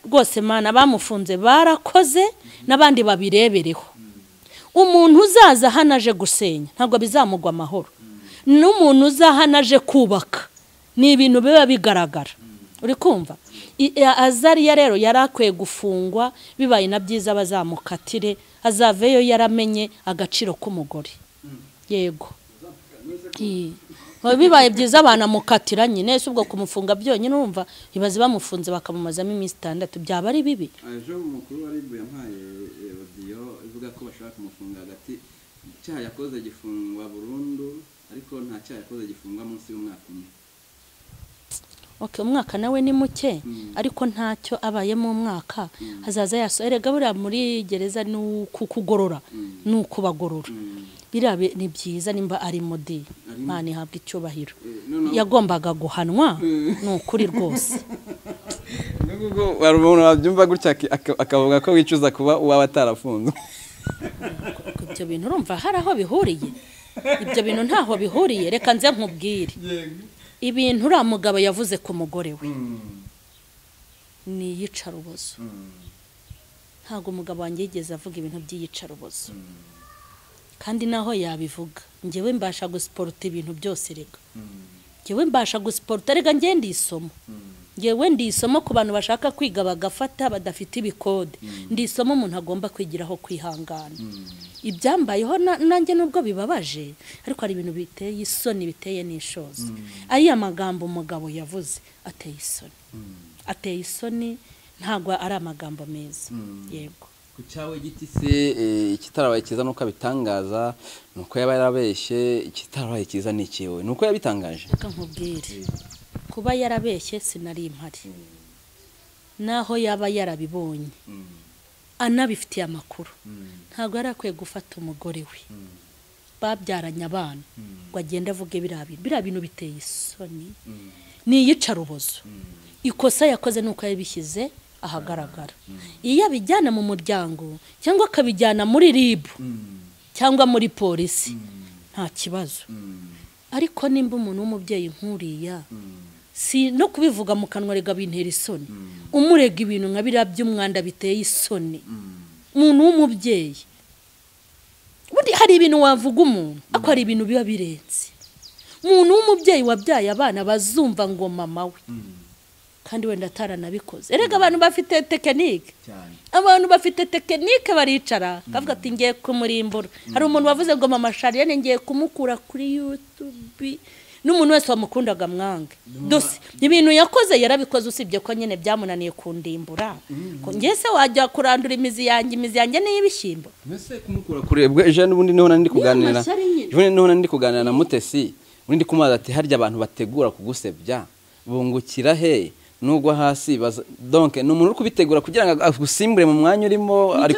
rwose mana bamufunze barakoze n'abandi babirebereho umuntu uzaza hano aje gusenya ntabwo bizamugwa amahoro n'umuntu uza hano aje kubaka ni ibintu biba bigaragara uri kumva Azariya rero yarakwiye gufungwa bibaye na byiza bazamukatire azaveyo yaramenye agaciro k'umugore yego bibaye byiza banamukatira nyine se ubwo kumufunga byonyine urumva ibaze bamufunze bakamumazamo iminsi 6 byaba ari bibi ejo umukuru wari yampaye audio ivuga ko bashaka kumufunga hagati cyaha yakoze gifungwa burundu ariko nta cyaha yakoze gifungwa munsi y'umwaka umwe umwaka nawe ni muke ariko ntacyo abaye mu mwaka hazaza yasorega buriya muri gereza n'ukugorora n'ukubagorora birabe ni byiza nimba ari modi mani habwa icyubahiro yagombaga guhanwa n'ukuri rwose nubwo warubona wabyumva gutya akavuga ko wicuza kuba uwa batarafunze ibyo bintu urumva hari aho bihuriye ibyo bintu ntaho bihuriye reka nze nkubwire ibintu uriya mugabo yavuze ku mugore we ni iyicarubozo ntabwo umugabo wanjye yigeze avuga ibintu by'iyicarubozo kandi naho yabivuga ngewe mbasha gusiporta ibintu byose rega ngewe mbasha gusiporta rega ngende isomo ngewe ndi isomo ku bantu bashaka kwiga bagafata badafite ibikode ndi isomo umuntu agomba kwigiraho kwihangana ibyambayeho nanjye nubwo bibabaje ariko hari ibintu biteye isoni biteye n'ishozi ari amagambo umugabo yavuze ateye isoni ntabwo ari amagambo meza yego ku cyawe giti se ikitarabaye kiza nuko abitangaza nuko yaba yarabeshye ikitarabaye kiza nikiwe nuko yabitangaje reka nkubwire kuba yarabeshye sinari impari naho yaba yarabibonye anabifitiye amakuru ntabwo yarakwiye gufata umugore we babyaranye abana ngo agende avuge biriya bintu biteye isoni ni iyicarubozo ikosa yakoze nuko yabishyize ahagaragara iyo abijyana mu muryango cyangwa akabijyana muri ribu cyangwa muri polisi nta kibazo ariko nimba umuntu w'umubyeyi nkuriya si no kubivuga mu kanwa rega bintera isoni umurega ibintu nka biriya by'umwanda biteye isoni umuntu w'umubyeyi bundi hari ibintu wavuga umuntu ako hari ibintu biba birenze umuntu w'umubyeyi wabyaye abana bazumva ngo mama we kandi wenda ataranabikoze erega abantu bafite tekinike abantu bafite tekinike baricara kavuga ati ngiye kumurimbura hari umuntu wavuze ngo mama Sharirene ngiye kumukura kuri YouTube n'umuntu wese wamukundaga mwange dose ibintu yakoze yarabikoze usibye ko nyene byamunaniye kundimbura ko ngese wajya kurandura imizi yanjye niyo ibishyimbo mbese kumukura kuri bwe ejo n'ubundi niho nandi kuganira na Mutesi ubundi kumaza ati harya abantu bategura kugusebya bungukira he nugwa hasi donc n'umuntu uri kubitegura kugira ngo agusimbure mu mwanya urimo ari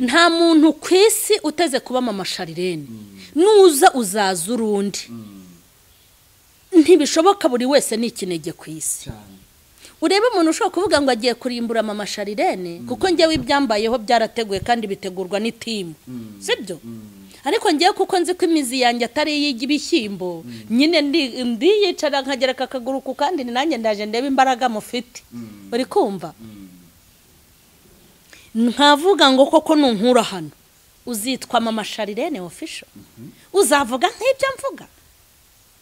nta muntu kwisi uteze kuba mama Sharirene nuza uzaza urundi ntibishoboka buri wese ni ikinege ku isi urebe umuntu ushobora kuvuga ngo agiye kurimbura mama Sharirene kuko njyewe ibyambayeho byarateguye kandi bitegurwa n'itimu sibyo ariko ngiye kuko nzi ko imizi yanjye atari y'ibishyimbo nyine ndi yicara nkagera kakaguru ku kandi nanjye ndaje ndebe imbaraga mufite uri kumva nkavuga ngo koko nunkura hano uzitwa mama Sharirene official uzavuga nk'ibyo mvuga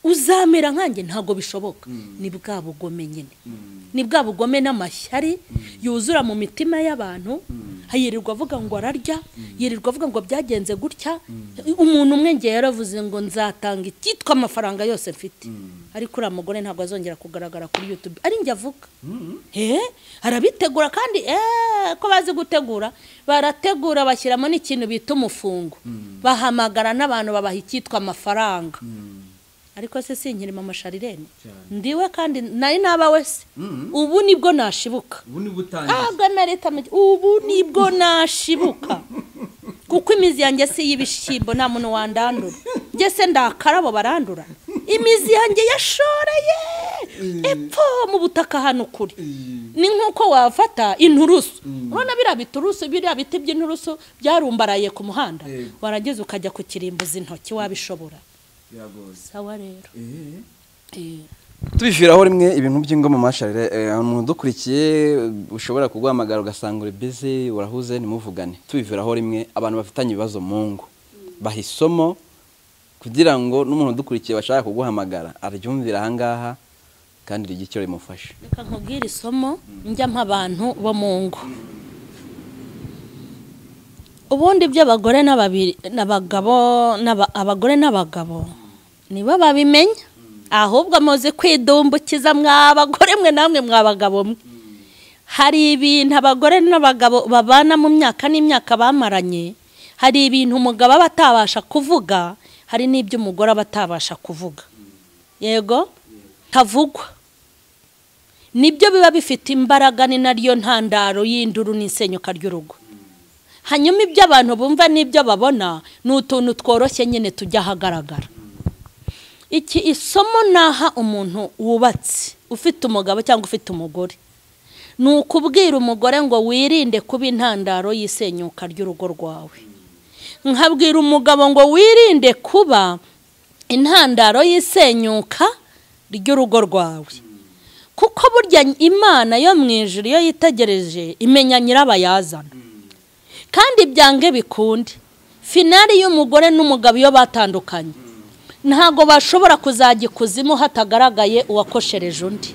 uzamera nkanjye ntago bishoboka ni bwa bugome nyine ni bwa bugome n'amashyari yuzura mu mitima y'abantu hayirirwa avuga ngo ararya yirirwa avuga ngo byagenze gutya umuntu umwe ngiye yaravuze ngo nzatanga ikitwa amafaranga yose mfite ariko uriya mugore ntabwo azongera kugaragara kuri YouTube ari njye avuga arabitegura kandi ko bazi gutegura barategura bashyiramo n'ikintu bita umufungo bahamagara n'abantu babaha ikitwa amafaranga ariko se sinkiri mama Sharirene ndiwe kandi nari naba wese ubu nibwo nashibuka ubu nibwo nashibuka kuko imizi yanjye si y'ibishyimbo nta muntu wandandura njye se ndakarabo barandura imizi yanjye yashoreye epfo mu butaka hano kuri ni nkuko wafata inturusu urabona biriya biti by'inturusu byarumbaraye ku muhanda warageze ukajya ku kirimbuza intoki wabishobora sawa rero tubiviraho rimwe ibintu by'ingoma mama Sharirene umuntu dukurikiye ushobora kuguhamagara ugasanga uri busy urahuze nimuvugane tubiviraho rimwe abantu bafitanye ibibazo mu ngo bahisomo kugira ngo n'umuntu dukurikiye bashaka kuguhamagara aryumvira ahangaha kandi rigicyo rimufasha reka nkubwire isomo njya mp'abantu bo mu ngo ubundi by'abagore abagore n'abagabo nibo babimenya ahubwo amaze kwidumbukiza mw'abagore mwe namwe mw'abagabo mwe hari ibintu abagore n'abagabo babana mu myaka n'imyaka bamaranye hari ibintu umugabo aba atabasha kuvuga hari n'ibyo umugore aba atabasha kuvuga yego tavugwa nibyo biba bifite imbaraga ni naryo ntandaro y'induru n'isenyuka ry'urugo hanyuma ibyo abantu bumva n'ibyo babona ni utuntu tworoshye nyine tujya ahagaragara iki isomo naha umuntu wubatse ufite umugabo cyangwa ufite umugore ni ukubwira umugore ngo wirinde kuba intandaro y'isenyuka ry'urugo rwawe nkabwira umugabo ngo wirinde kuba intandaro y'isenyuka ry'urugo rwawe kuko burya Imana yo mu ijuru iyo yitegereje imenya nyirabayazana kandi byange bikunde finali y'umugore n'umugabo iyo batandukanye ntago bashobora kuzajya ikuzimu hatagaragaye uwakoshereje undi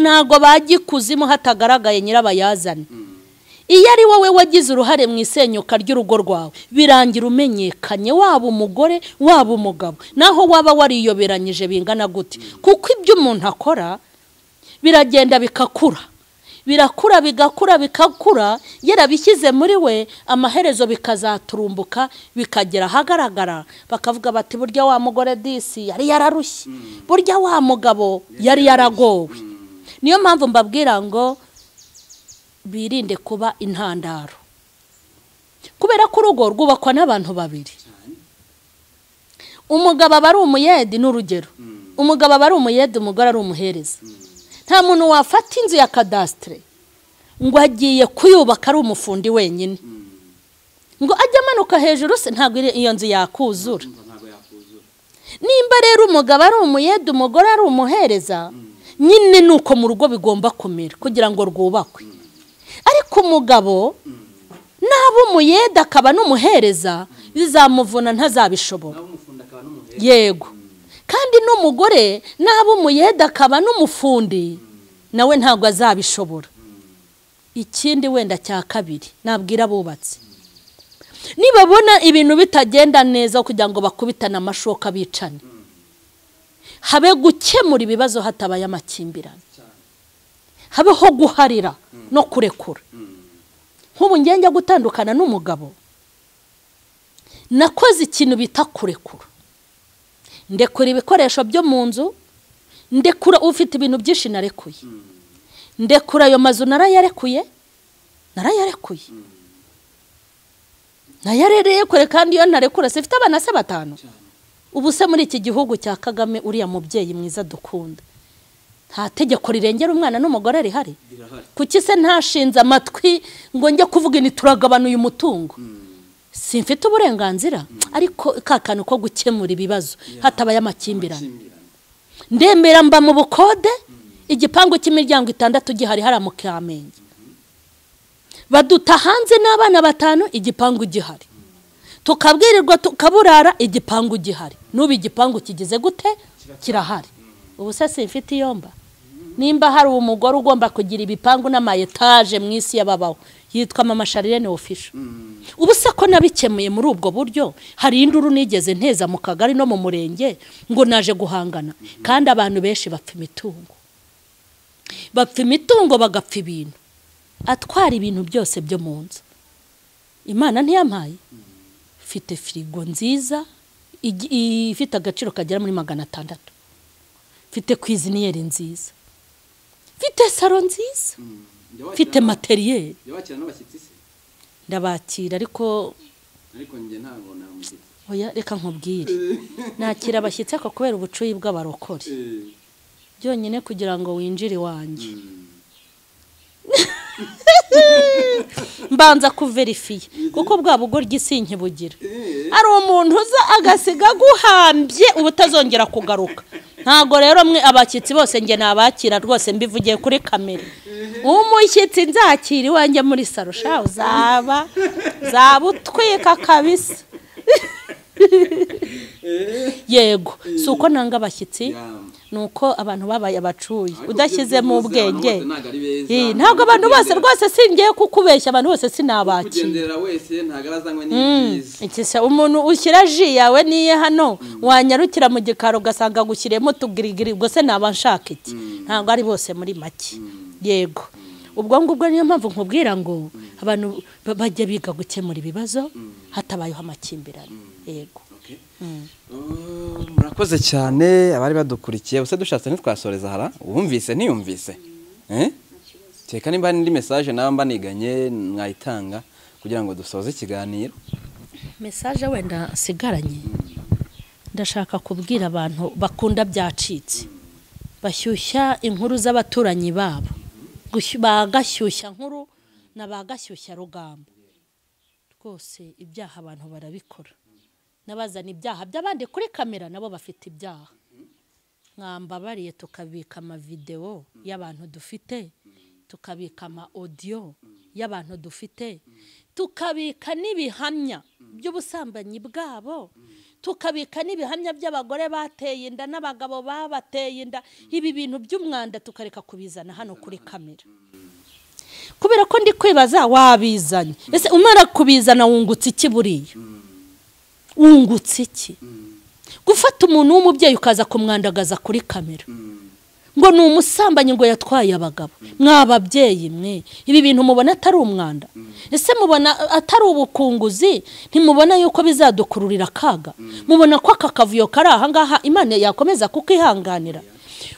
ntago bajya ikuzimu hatagaragaye nyirabayazana iyo ari wowe wagize uruhare mu isenyuka ry'urugo rwawe birangira umenyekanye waba umugore waba umugabo naho waba wariyoberanyije bingana gute kuko ibyo umuntu akora biragenda bikakura bigakura yarabishyize muri we amaherezo bikazaturumbuka bikagera ahagaragara bakavuga bati burya wa mugore disi yari yararushye burya wa mugabo yari yaragowe niyo mpamvu mbabwira ngo birinde kuba intandaro kubera ko urugo rwubakwa n'abantu babiri umugabo aba ari umuyedi n'urugero umugabo aba ari umuyedi umugore ari umuhereza nta muntu wafata inzu ya kadasitire ngo agiye kuyubaka ari umufundi wenyine ngo ajye amanuka hejuru se ntabwo iyo nzu yakuzura nimba rero umugabo ari umuyede umugore ari umuhereza nyine nuko mu rugo bigomba kumera kugira ngo rwubakwe ariko umugabo naba umuyede akaba n'umuhereza bizamuvuna ntazabishobora yego kandi n'umugore naba umuyede akaba n'umufundi nawe ntabwo azabishobora ikindi wenda cya kabiri nabwira abubatse nibabona ibintu bitagenda neza kugira ngo bakubitane amashoka bicane habe gukemura ibibazo hatabaye amakimbirane habeho guharira no kurekura nk'ubu njya gutandukana n'umugabo nakoze ikintu bita kurekura ndekura ibikoresho byo mu nzu ndekura ufite ibintu byinshi narekuye ndekura ayo mazu narayarekuye nayarereye kure kandi iyo narekura sifite abana se 5 ubu se muri iki gihugu cya Kagame uriya mubyeyi mwiza dukunda nta tegeko rirengera umwana n'umugore rihari kuki se ntashinze amatwi ngo njye kuvuga ni turagabanuye umutungo simfite uburenganzira ariko kakano ko gukemura ibibazo hatabaye amakimbirane ndemera mba mu bukode igipangu cy'imiryango 6 gihari hara mu Kamenge baduta hanze n'abana 5 igipangu gihari tukabwirirwa tukaburara igipangu gihari nubi igipangu kigize gute kirahari ubu se simfite iyomba nimba hari umugore ugomba kugira ibipangu n'ama etage mwisi yababaho yitwa Mama Charlene Official ubu se ko nabikemuye muri ubwo buryo hari induru nigeze nteza mu kagari no mu murenge ngo naje guhangana kandi abantu benshi bapfa imitungo bagapfa ibintu atwara ibintu byose byo mu nzu Imana ntiyampaye fite firigo nziza ifite agaciro kagera muri 600 fite cuisiniere nziza fite salon nziza fite materiel yabakira n'abashyitsi se ndabakira ariko nge ntago namushyitsi oya reka nkubwire nakira abashyitsi ko kubera ubucuyi bw'abarokore byonyine kugira ngo winjire wanje mbanza kuverifiye kuko bwa bugoryi sinkibugira ari umuntu uza agasiga guhambye ubutazongera kugaruka ntago rero mwe abakitsi bose nge nabakira rwose mbivugiye kuri kamera umushyitsi nzakira iwanjye muri saro sha zabutwika kabisa yego suko nanga abashyitsi nuko abantu babaye abacuye udashyize mu ubwenge ntago abantu bose rwose singiye kukubeshya abantu bose sinabaki kugendera wese ntagarazanywe n'ibyiza ikise umuntu ushyira ji yawe niye hano wanyarukira mu gikaro gasanga gushyiremo tugirigiri ubwo se nabanshaka iki ntago ari bose muri make yego ubwo ngubwo niyo mpamvu nkubwira ngo abantu bajye biga gukemura ibibazo hatabayeho amakimbirane yego murakoze cyane abari badukurikiye bose dushatse ntitwasoreza hara wumvise ntiyumvise teka nimba n'indi message namba niganye mwayitanga kugira ngo dusoze ikiganiro message wenda sigaranye ndashaka kubwira abantu bakunda byacitse bashyushya inkuru z'abaturanyi babo bagashyushya nkuru nabagashyushya rugamba rwose ibyaha abantu barabikora nabazana ibyaha by'abandi kuri kamera nabo bafite ibyaha mwambabariye tukabika ama video y'abantu dufite tukabika ama audio y'abantu dufite tukabika nibihamya by'ubusambanyi bwabo tukabika nibihamya by'abagore bateye inda n'abagabo babateye inda ibi bintu by'umwanda tukareka kubizana hano kuri kamera kubera ko ndi kwibaza wabizanye ese umara kubizana wungutse iki buriya wungutse iki gufata umuntu w'umubyeyi ukaza kumwandagaza kuri kamera ngo ni umusambanyi ngo yatwaye abagabo mwababyeyi mwe ibi bintu mubona atari umwanda ese mubona atari ubukunguzi ntimubona yuko bizadukururira kaga mubona ko akakavuyo kari aha ngaha Imana yakomeza kukihanganira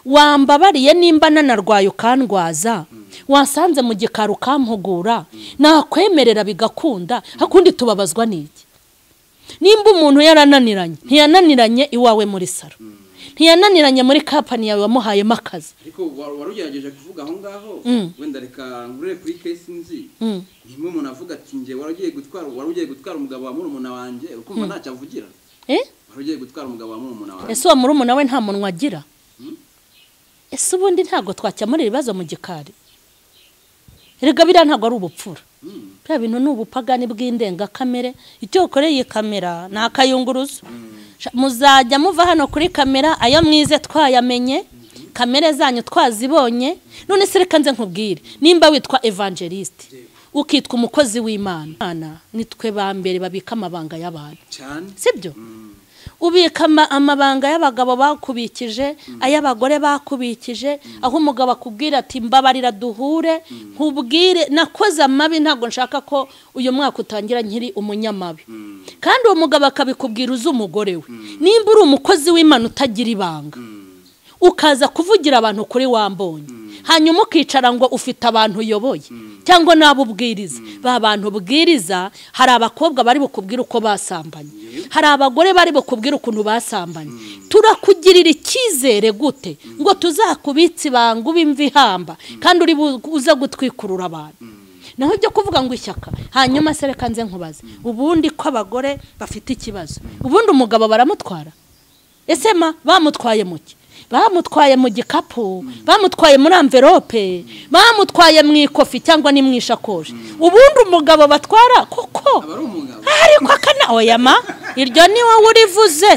wambabariye nimba nanarwaye ukandwaza wasanze mu gikaro kampugura nakwemerera bigakunda hakundi tubabazwa n'iki nimba umuntu yarananiranye ntiyananiranye iwawe muri saro ntiyananiranye muri company yawe wamuhaye makazi ariko warugerageje kuvuga aho ngaho wenda reka ngure kuri case nzi nimba umuntu avuga ati nge warugiye gutwara umugabo wa murumuna wanjye ukumva ntacyo avugira warugiye gutwara umugabo wa murumuna wanjye ese uwo murumuna we nta munwa agira ese ubundi ntago twacyamura ibibazo mu gikari erega bira ntago ari ubupfura bya bintu n'ubupagani bw'indenga kamere icyo ukoreye kamera nakayunguruzo muzajya muva hano kuri kamera ayo mwize twayamenye kamera zanyu twazibonye none se reka nze nkubwire nimba witwa evangeliste ukitwa umukozi w'Imana nitwe ba mbere babika amabanga y'abantu sibyo ubika amabanga y'abagabo bakubikije ay'abagore bakubikije aho umugabo akubwira ati mbabarira duhure nkubwire nakoze amabi ntago nshaka ko uyu mwaka utangira nkiri umunyamabi kandi uwo mugabo akabikubwira uzi umugore we nimba uri umukozi w'Imana utagira ibanga ukaza kuvugira abantu kuri wambonye hanyuma ukicara ngo ufite abantu uyoboye cyangwa nabo ubwiriza ba bantu ubwiriza hari abakobwa bari bukubwira uko basambanye hari abagore bari bukubwira ukuntu basambanye turakugirira icyizere gute ngo tuzakubitse ibanga ubimva ihamba kandi uri uza gutwikurura abantu naho byo kuvuga ngo ishyaka hanyuma se reka nze nkubaze ubundi ko abagore bafite ikibazo ubundi umugabo baramutwara ese ma bamutwaye muki bamutwaye mu gikapu bamutwaye muri envelope bamutwaye mu ikofi cyangwa ni mu ishakoshi ubundi umugabo batwara koko ariko akana oyama iryo ni wowe urivuze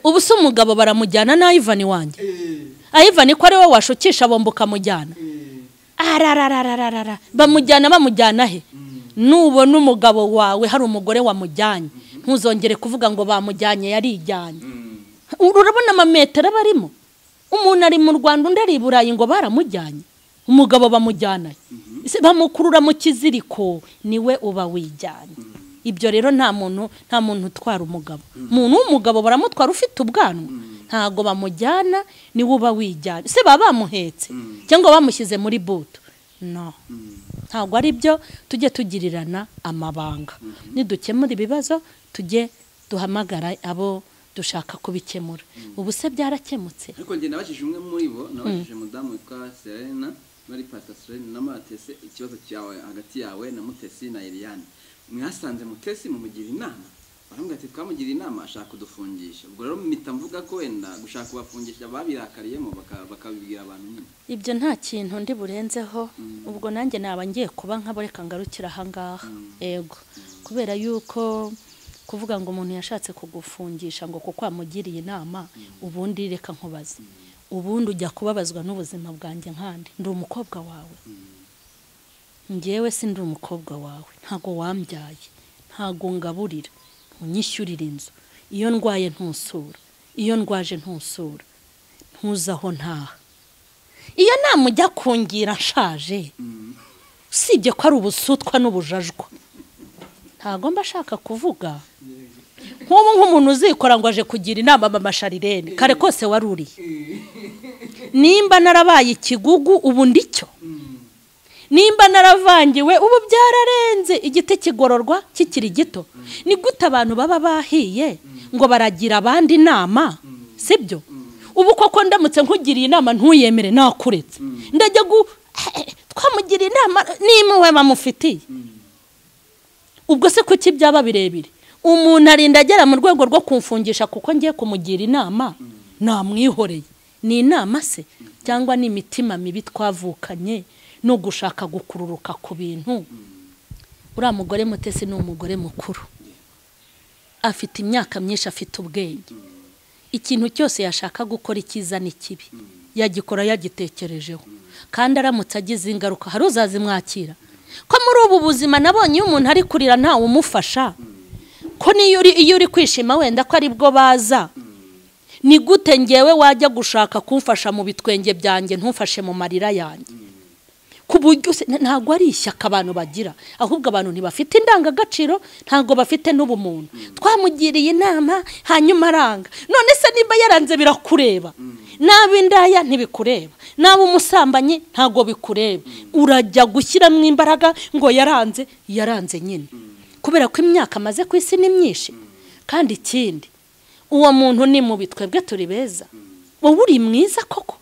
ubu se umugabo baramujyana na Ivan wanjye Ivan ko ari we washukisha bombuka mujyana ararararara bamujyana he nubona umugabo wawe hari umugore wamujyanye ntuzongere kuvuga ngo bamujyanye yarijyanye urabona amametero barimo umuntu ari mu Rwanda undi ari i Burayi ngo baramujyanye umugabo bamujyana bamukurura mu kiziriko niwe uba wijyanye ibyo rero nta muntu utwara umugabo umuntu w'umugabo baramutwara ufite ubwanwa ntago bamujyana niwe uba wijyanye se baba bamuhetse cyangwa bamushyize muri buto no ntago ari byo tujye tugirirana amabanga nidukemura ibibazo tujye duhamagara abo dushaka kubikemura ubu se byarakemutse ariko nge nabajije umwe muri bo nabajije mudamu witwa Serena muri Pastor Serena namatese ikibazo cyawe hagati yawe na Mutesi na Eliane mwasanze Mutesi mumugira inama barambwira ati twamugira inama ashaka kudufungisha ubwo rero mpita mvuga ko wenda gushaka kubafungisha babirakariyemo bakabibwira abantu nyine ibyo nta kintu ndi burenzeho ubwo nanjye naba ngiye kuba nkaboreka ngarukira aha ngaha yego kubera yuko kuvuga ngo umuntu yashatse kugufungisha ngo kuko amugiriye inama ubundi reka nkubaze ubundi ujya kubabazwa n'ubuzima bwanjye nkandi ndi umukobwa wawe njyewe si ndi umukobwa wawe ntago wambyaye ntago ngaburira unyishyurira inzu iyo ndwaye ntusura iyo ndwaje ntusura ntuzaho ntaha iyo namujya kungira nshaje usibye ko ari ubusutwa n'ubujajwa ntago mba ashaka kuvuga nk'ubu nk'umuntu uzikora ngo aje kugira inama mama Sharirene kare kose waruriye nimba narabaye ikigugu ubu ndicyo nimba naravangiwe ubu byararenze igiti kigororwa kikiri gito ni gute abantu baba bahiye ngo baragira abandi inama sibyo ubu koko ndamutse nkugiriye inama ntuyemere nakuretse ndajya twamugira inama nimwe bamufitiye ubwo se kuki byaba birebire umuntu arinda agera mu rwego rwo kumfungisha kuko ngiye kumugira inama namwihoreye ni inama se cyangwa ni imitima mibi twavukanye no gushaka gukururuka ku bintu uriya mugore Mutesi ni umugore mukuru afite imyaka myinshi afite ubwenge ikintu cyose yashaka gukora icyiza n'ikibi yagikora yagitekerejeho kandi aramutse agize ingaruka hari uzazimwakira ko muri ubu buzima nabonye iyo umuntu ari kurira ntawe umufasha ko iyo uri kwishima wenda ko ari bwo baza ni gute ngewe wajya gushaka kumfasha mu bitwenge byanjye ntufashe mu marira yanjye ku buryo ntago ari ishyaka abantu bagira ahubwo abantu ntibafite indangagaciro ntago bafite n'ubumuntu twamugiriye inama hanyuma aranga none se niba yaranze birakureba nabi indaya ntibikureba nabi umusambanyi ntago bikureba urajya gushyiramo imbaraga ngo yaranze nyine kubera ko imyaka amaze ku isi ni myinshi kandi ikindi uwo muntu ni mu bitwebwe turi beza wowe uri mwiza koko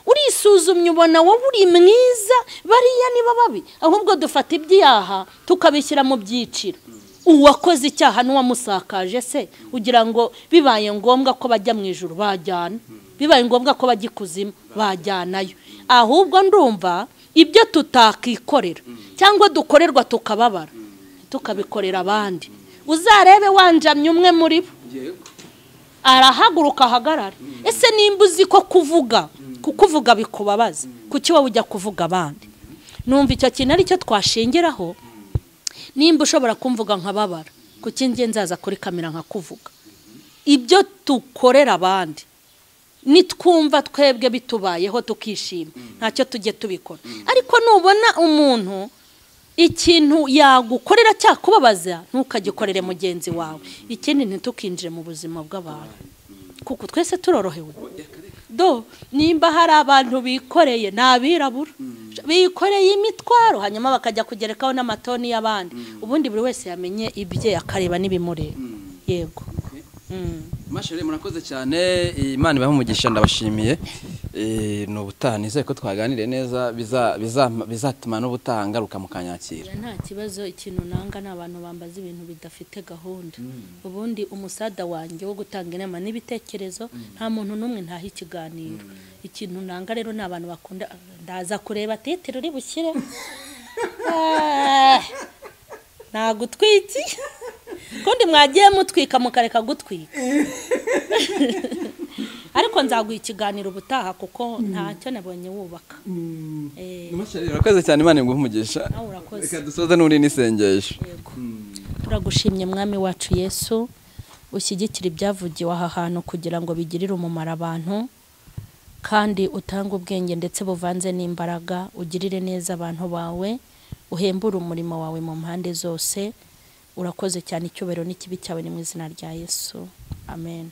urisuzumye ubona wowe uri mwiza bariya niba babi ahubwo dufata ibyaha tukabishyira mu byiciro uwakoze icyaha n'uwamusakaje se ugira ngo bibaye ngombwa ko bajya mu ijuru bajyana bibaye ngombwa ko bajya ikuzimu bajyanayo ahubwo ndumva ibyo tutakikorera cyangwa dukorerwa tukababara tukabikorera abandi uzarebe wanjamye umwe muri bo arahaguruka ahagarara ese nimba uzi ko kuvuga bikubabaza kuki wowe ujya kuvuga abandi numva icyo kintu ari cyo twashingiraho nimba ushobora kumvuga nkababara kuki nge nzaza kuri kamera nkakuvuga ibyo tukorera abandi nitwumva twebwe bitubayeho tukishima ntacyo tujye tubikora ariko nubona umuntu ikintu yagukorera cyakubabaza ntukagikorere mugenzi wawe ikindi ntitukinjire mu buzima bw'abantu kuko twese turorohewe nimba hari abantu bikoreye n'abirabura bikoreye imitwaro hanyuma bakajya kugerekaho n'amatoni y'abandi ubundi buri wese yamenye ibye akareba n'ibimureba yego Mashere murakoze cyane Imana ibahe umugisha ndabashimiye no butanize ko twaganire neza bizatuma no butangaruka mukanyakira nta kibazo ikintu nanga nabantu bambaza ibintu bidafite gahunda ubundi umusada wanje wo gutanga inama n'ibitekerezo nta muntu numwe ntaha ikiganiro ikintu nanga rero nabantu bakunda ndaza kureba tetero uri bushyire nagutwiki kundi mwagiye mutwika mukareka gutwika ariko nzaguha ikiganiro ubutaha kuko ntacyo nabonye wubaka Mashere urakoze cyane Imana iguhe umugisha reka dusoze n'uri n'isengesho turagushimye mwami wacu Yesu ushyigikira ibyavugiwe aha hantu kugira ngo bigirire umumaro abantu kandi utanga ubwenge ndetse buvanze n'imbaraga ugirire neza abantu bawe uhembura umurimo wawe mu mpande zose urakoze cyane icyubahiro n'ikibi cyawe ni mu izina rya Yesu amen